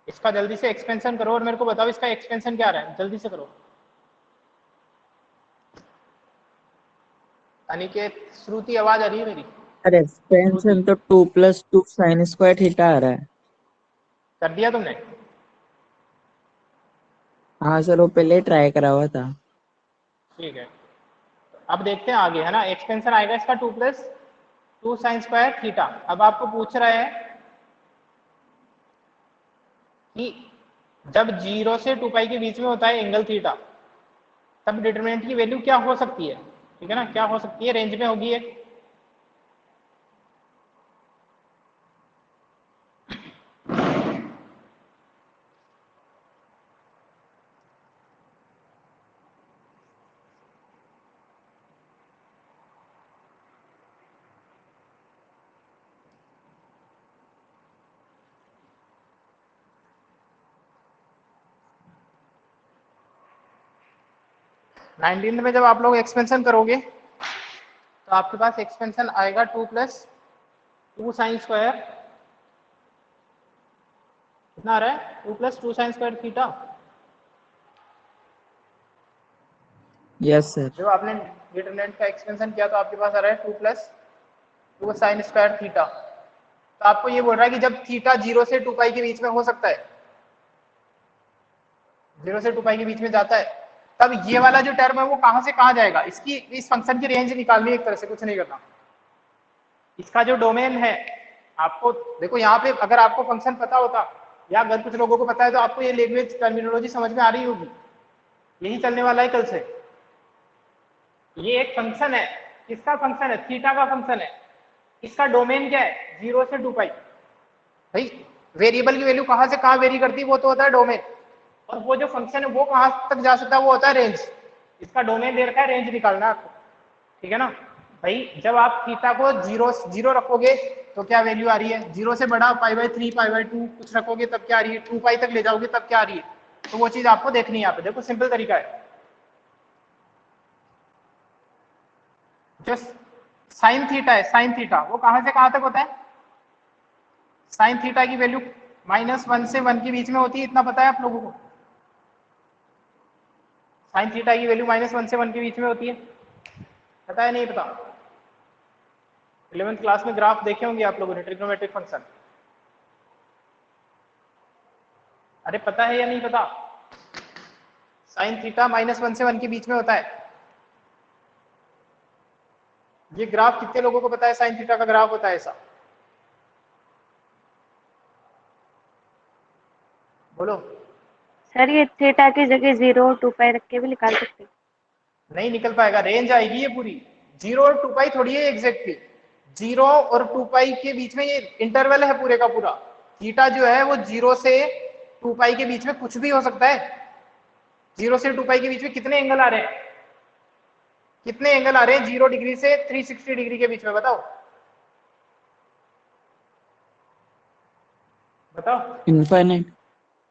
इसका जल्दी से एक्सपेंशन करो और मेरे को बताओ इसका एक्सपेंशन क्या आ रहा है, जल्दी से करो। अनिकेत, श्रुति आवाज आ रही है मेरी? सर एक्सपेंशन तो 2 + 2 sin स्क्वायर थीटा आ रहा है। कर दिया तुमने? हाँ सर, वो पहले ट्राई करा हुआ था। ठीक है, अब देखते हैं आगे, है ना। एक्सपेंशन आएगा इसका 2 + 2 sin स्क्वायर थीटा। अब आपको पूछ रहा है कि जब 0 से 2 पाई के बीच में होता है एंगल थीटा, तब डिटरमिनेंट की वैल्यू क्या हो सकती है, ठीक है ना। क्या हो सकती है, रेंज में होगी एक। 19 में जब आप लोग एक्सपेंशन करोगे तो आपके पास एक्सपेंशन आएगा 2 + 2 sin स्क्वायर, कितना आ रहा है 2 + 2 sin square theta. Yes sir. जब आपने डिटरमिनेंट का एक्सपेंशन किया तो आपके पास आ रहा है 2 + 2 sin स्क्वायर थीटा। तो आपको ये बोल रहा है कि जब थीटा 0 से 2 पाई के बीच में हो सकता है, 0 से 2 पाई के बीच में जाता है, तब ये वाला जो टर्म है वो कहां से कहां जाएगा, इसकी इस फंक्शन की रेंज निकालनी है, एक तरह से, कुछ नहीं करना। इसका जो डोमेन है आपको देखो यहाँ पे, अगर आपको फंक्शन पता होता या अगर कुछ लोगों को पता है तो आपको ये लैंग्वेज टर्मिनोलॉजी समझ में आ रही होगी। यही चलने वाला है कल से। ये एक फंक्शन है, किसका फंक्शन है, थीटा का फंक्शन है। इसका डोमेन क्या है, 0 से 2 पाई। भाई वेरिएबल की वैल्यू कहां से कहां वेरी करती है वो तो होता है डोमेन, और वो जो फंक्शन है वो कहां तक जा सकता है वो होता है रेंज। इसका डोमेन दे रखा है, रेंज निकालना है आपको, ठीक है ना। भाई जब आप थीटा को 0 रखोगे तो क्या वैल्यू आ रही है, 0 से बड़ा π/3 π/2 कुछ रखोगे तब क्या आ रही है, 2 पाई तक ले जाओगे तब क्या आ रही है, तो वो चीज आपको देखनी है यहाँ पे। देखो सिंपल तरीका है, जो साइन थीटा है, साइन थीटा वो कहां से कहां तक होता है, साइन थीटा की वैल्यू -1 से 1 के बीच में होती है, इतना पता है आप लोगों को। साइन थीटा की वैल्यू -1 से 1 के बीच में होती है, पता है नहीं पता। 11th क्लास में ग्राफ देखे होंगे आप लोगों ने, ट्रिग्नोमेट्रिक फंक्शन। अरे पता है या नहीं पता, साइन थीटा -1 से 1 के बीच में होता है। ये ग्राफ कितने लोगों को पता है, साइन थीटा का ग्राफ होता है ऐसा, बोलो। सर ये थीटा की जगह 0 और 2 पाई रख के भी निकाल सकते हैं। नहीं निकल पाएगा, रेंज आएगी ये पूरी। 0 और 2 पाई थोड़ी है एग्जैक्टली, 0 और 2 पाई के बीच में ये इंटरवल है पूरे का पूरा। थीटा जो है वो 0 से 2 पाई के बीच में कुछ भी हो सकता है। 0 से 2 पाई के बीच में कितने एंगल आ रहे हैं, कितने एंगल आ रहे हैं 0 डिग्री से 360 डिग्री के बीच में, बताओ बताओ। इनफाइनाइट।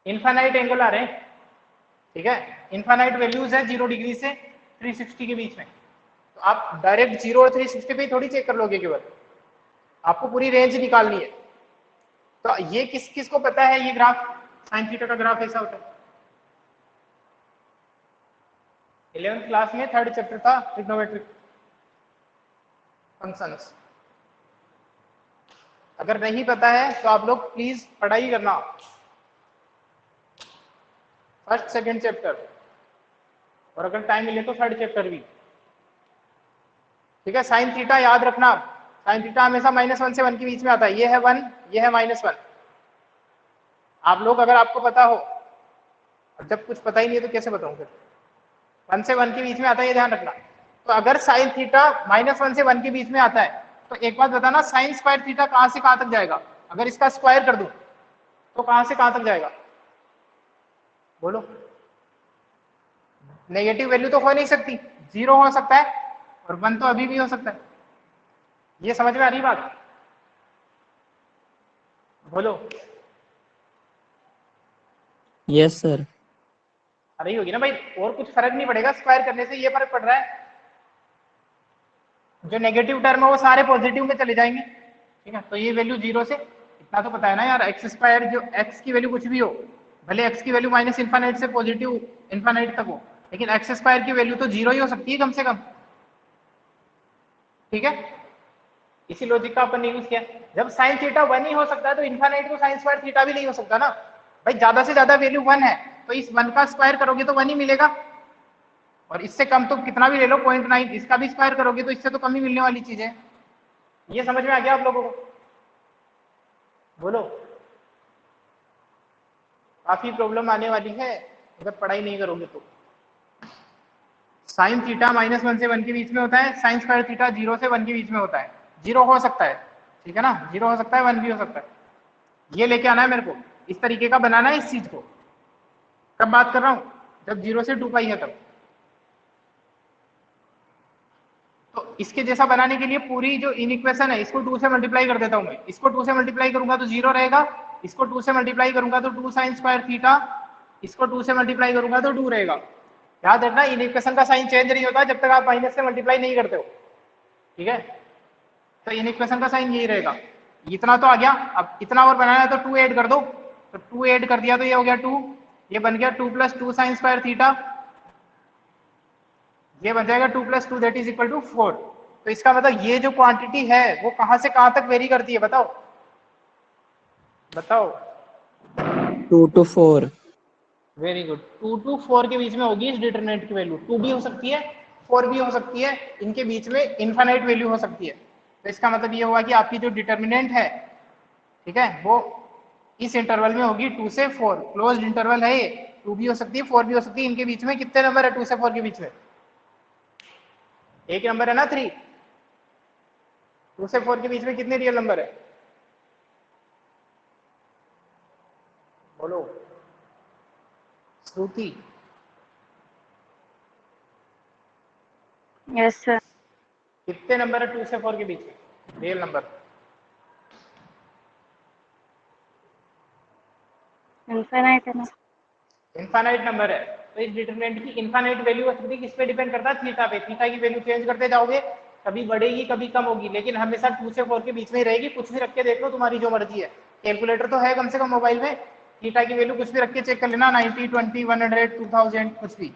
इनफाइनाइट एंगल आ रहे हैं, ठीक है, इनफाइनाइट वैल्यूज है 0 डिग्री से 360 के बीच में। तो आप डायरेक्ट 0 और 360 पे थोड़ी चेक कर लोगे, केवल आपको पूरी रेंज निकालनी है। तो ये किस किस को पता है, ये ग्राफ साइन थीटा का ग्राफ ऐसा होता है। 11th क्लास में 3rd चैप्टर था ट्रिग्नोमेट्रिक फंक्शंस। अगर नहीं पता है तो आप लोग प्लीज पढ़ाई करना, 1st 2nd चैप्टर, और अगर टाइम मिले तो 3rd चैप्टर भी, ठीक है। साइन थीटा याद रखना, साइन थीटा हमेशा -1 से 1 के बीच में आता है। ये है 1, ये है -1। आप लोग अगर आपको पता हो, जब कुछ पता ही नहीं है तो कैसे बताऊं फिर, 1 से 1 के बीच में आता है, ये ध्यान रखना। तो अगर साइन थीटा -1 से 1 के बीच में आता है तो एक बात बताना, साइन स्क्वायर थीटा कहां से कहां तक जाएगा, अगर इसका स्क्वायर कर दूं तो कहां से कहां तक जाएगा, बोलो। नेगेटिव वैल्यू तो हो नहीं सकती, 0 हो सकता है और 1 तो अभी भी हो सकता है। ये समझ में आ रही बात, बोलो। Yes sir. आ रही होगी ना भाई, और कुछ फर्क नहीं पड़ेगा स्क्वायर करने से, ये फर्क पड़ रहा है जो नेगेटिव टर्म है वो सारे पॉजिटिव में चले जाएंगे, ठीक है। तो ये वैल्यू 0 से, इतना तो पता है ना यार, एक्स स्क्वायर जो एक्स की वैल्यू कुछ भी हो, भले एक्स की वैल्यू -इनफाइनाइट से पॉजिटिव इनफाइनाइट तक हो, लेकिन एक्स स्क्वायर की वैल्यू तो 0 ही हो सकती है कम से कम, ठीक है। इसी लॉजिक का अपन ने यूज किया। जब साइन थीटा 1 ही हो सकता है तो इनफाइनाइट को साइन स्क्वायर थीटा भी नहीं हो सकता ना भाई। ज्यादा से ज्यादा वैल्यू 1 है तो इस 1 का स्क्वायर करोगे तो 1 ही मिलेगा, और इससे कम तो कितना भी ले लो 0.9, इसका भी स्क्वायर करोगे तो इससे तो कम ही मिलने वाली चीज है। ये समझ में आ गया आप लोगों को, बोलो। काफी प्रॉब्लम आने वाली है अगर पढ़ाई नहीं करोगे तो। साइन थीटा -1 से 1 के बीच में होता है, साइन स्क्वायर थीटा 0 से 1 के बीच में होता है। 0 हो सकता है, ठीक है ना, 0 हो सकता है, 1 भी हो सकता है। ये लेके आना है मेरे को, इस तरीके का बनाना है इस चीज को। कब बात कर रहा हूं, जब 0 से 2 पाई है तब। तो इसके जैसा बनाने के लिए पूरी जो इनइक्वेशन है इसको 2 से मल्टीप्लाई कर देता हूं मैं। इसको 2 से मल्टीप्लाई करूंगा तो 0 रहेगा, इसको 2 से मल्टीप्लाई करूंगा तो 2 साइन स्क्वायर थीटा, इसको 2 से मल्टीप्लाई करूंगा तो 2 रहेगा। याद रखना इन इक्वेशन का साइन चेंज नहीं होता जब तक आप माइनस से मल्टीप्लाई नहीं करते हो, ठीक है। तो इन इक्वेशन का साइन यही रहेगा। इतना तो आ गया, अब इतना और बनाना है तो 2 ऐड कर दो, तो 2 ऐड कर दिया तो ये हो गया 2, ये बन गया 2 + 2 sin स्क्वायर थीटा, ये बन जाएगा 2 + 2 दैट इज इक्वल टू 4। तो इसका मतलब ये जो क्वांटिटी है वो कहां से कहां तक वेरी करती है, बताओ बताओ। 2 to 4। वेरी गुड, 2 to 4 के बीच में होगी इस डिटरमिनेंट की वैल्यू, 2 भी हो सकती है 4 भी हो सकती है, इनके बीच में इनफाइनाइट वैल्यू हो सकती है। तो इसका मतलब ये हुआ कि आपकी जो डिटरमिनेंट है, ठीक है, वो इस इंटरवल में होगी 2 से 4, क्लोज्ड इंटरवल है ये, 2 भी हो सकती है 4 भी हो सकती है। इनके बीच में कितने नंबर है 2 से 4 के बीच में? एक नंबर है ना 3। 2 से 4 के बीच में कितने रियल नंबर है, बोलो श्रुति। Yes sir. कितने नंबर है 2 से 4 के बीच में रियल नंबर? इनफाइनाइट है ना। इनफाइनाइट नंबर है। तो इस डिटरमिनेंट की इनफाइनाइट वैल्यू किस पे डिपेंड करता है? थीटा पे। थीटा की वैल्यू चेंज करते जाओगे, कभी बढ़ेगी कभी कम होगी, लेकिन हमेशा 2 से 4 के बीच में ही रहेगी। कुछ भी रख के देख लो, तुम्हारी जो मर्जी है। कैलकुलेटर तो है कम से कम मोबाइल में, थीटा की वैल्यू कुछ भी रख के चेक कर लेना, 90, 20, 100, 2000, कुछ भी।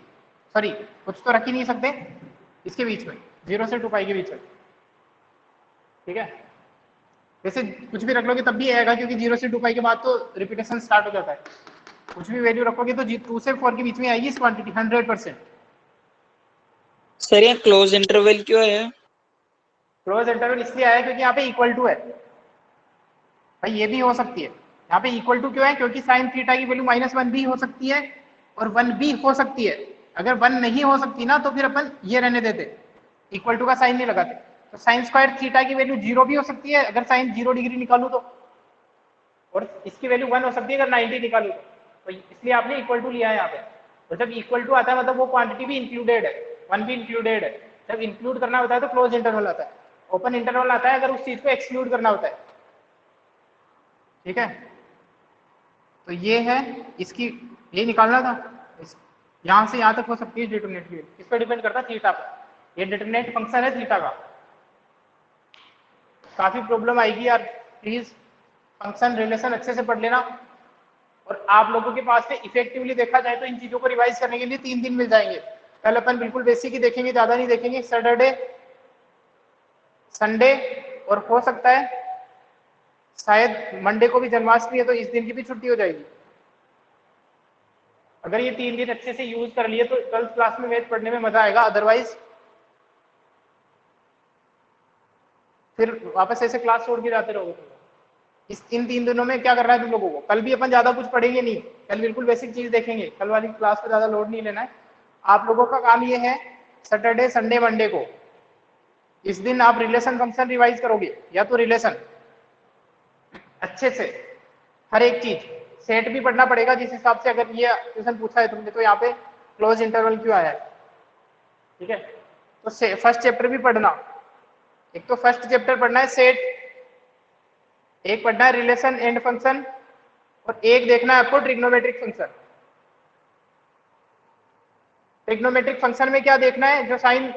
सॉरी, कुछ तो रख ही नहीं सकते इसके बीच में, 0 से 2π के बीच में, ठीक है। वैसे कुछ भी रख लोगे तब भी आएगा, क्योंकि 0 से 2π के बाद तो रिपीटेशन स्टार्ट हो जाता है। कुछ भी वैल्यू रखोगे तो 2 से 4 के बीच में आएगी इस क्वांटिटी 100%। सर ये क्लोज इंटरवल क्यों है? क्लोज इंटरवल इसलिए आया क्योंकि यहाँ पे इक्वल टू है भाई, ये भी हो सकती है। यहाँ पे इक्वल टू क्यों है? क्योंकि साइन थीटा की वैल्यू -1 भी हो सकती है और 1 भी हो सकती है। अगर 1 नहीं हो सकती ना तो फिर अपन ये रहने देते, इक्वल टू का साइन नहीं लगाते। तो साइन स्क्वायर थीटा की वैल्यू 0 भी हो सकती है अगर साइन 0 डिग्री निकालू तो, और इसकी वैल्यू 1 हो सकती है अगर 90 निकालू तो इसलिए आपने इक्वल टू लिया है यहाँ पे। तो जब इक्वल टू आता है मतलब वो क्वांटिटी भी इंक्लूडेड है, 1 भी इंक्लूडेड है। जब इंक्लूड करना होता है तो क्लोज इंटरवल आता है, ओपन इंटरवल आता है अगर उस चीज को एक्सक्लूड करना होता है, ठीक है। तो ये है इसकी, ये निकालना था। यहाँ से यहाँ तक हो सकती है डिटरमिनेंट की, इस पर डिपेंड करता है थीटा पर। ये डिटरमिनेंट फंक्शन है थीटा का। काफी प्रॉब्लम आएगी यार, प्लीज फंक्शन रिलेशन अच्छे से पढ़ लेना। और आप लोगों के पास से इफेक्टिवली देखा जाए तो इन चीजों को रिवाइज करने के लिए 3 दिन मिल जाएंगे। कल अपन बिल्कुल बेसिक ही देखेंगे, ज्यादा नहीं देखेंगे। सैटरडे, संडे और हो सकता है शायद मंडे को भी जन्माष्टमी है तो इस दिन की भी छुट्टी हो जाएगी। अगर ये 3 दिन अच्छे से यूज कर लिए तो 12th क्लास में मैथ पढ़ने में मजा आएगा, अदरवाइज फिर वापस ऐसे क्लास छोड़ के जाते रहोगे। इन 3 दिनों में क्या करना है तुम लोगों को? कल भी अपन ज्यादा कुछ पढ़ेंगे नहीं, कल बिल्कुल बेसिक चीज देखेंगे। कल वाली क्लास को ज्यादा लोड नहीं लेना है। आप लोगों का काम ये है सैटरडे, संडे, मंडे को इस दिन आप रिलेशन फंक्शन रिवाइज करोगे, या तो रिलेशन अच्छे से हर एक चीज, सेट भी पढ़ना पड़ेगा जिस हिसाब से अगर ये क्वेश्चन पूछा है तुमने तो यहाँ पे क्लोज इंटरवल क्यों आया है, ठीक है। तो फर्स्ट चैप्टर भी पढ़ना, एक तो फर्स्ट चैप्टर पढ़ना है सेट, एक पढ़ना है रिलेशन एंड फंक्शन, और एक देखना है आपको ट्रिग्नोमेट्रिक फंक्शन। ट्रिग्नोमेट्रिक फंक्शन में क्या देखना है? जो साइन,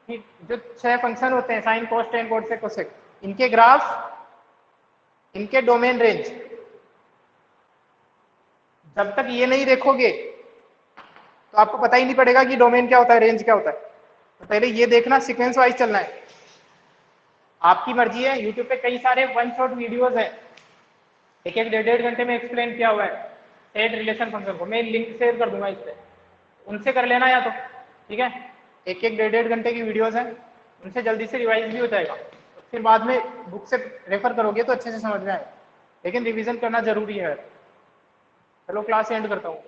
जो 6 फंक्शन होते हैं साइन, कोस, टेन, कोट, सेक, कोसेक, इनके ग्राफ, इनके डोमेन रेंज। जब तक ये नहीं देखोगे तो आपको पता ही नहीं पड़ेगा कि डोमेन क्या होता है, रेंज क्या होता है। तो पहले ये देखना, सीक्वेंस वाइज चलना है। आपकी मर्जी है, यूट्यूब पे कई सारे 1 शॉट वीडियोस हैं, एक 1.5 घंटे में एक्सप्लेन किया हुआ है सेट रिलेशन फंक्शन को। मैं लिंक शेयर कर दूंगा इस पे, उनसे कर लेना या तो, ठीक है। एक 1.5 घंटे की वीडियोस हैं, उनसे जल्दी से रिवाइज भी हो जाएगा। फिर बाद में बुक से रेफर करोगे तो अच्छे से समझ में आएगा, लेकिन रिवीजन करना जरूरी है। चलो क्लास एंड करता हूँ।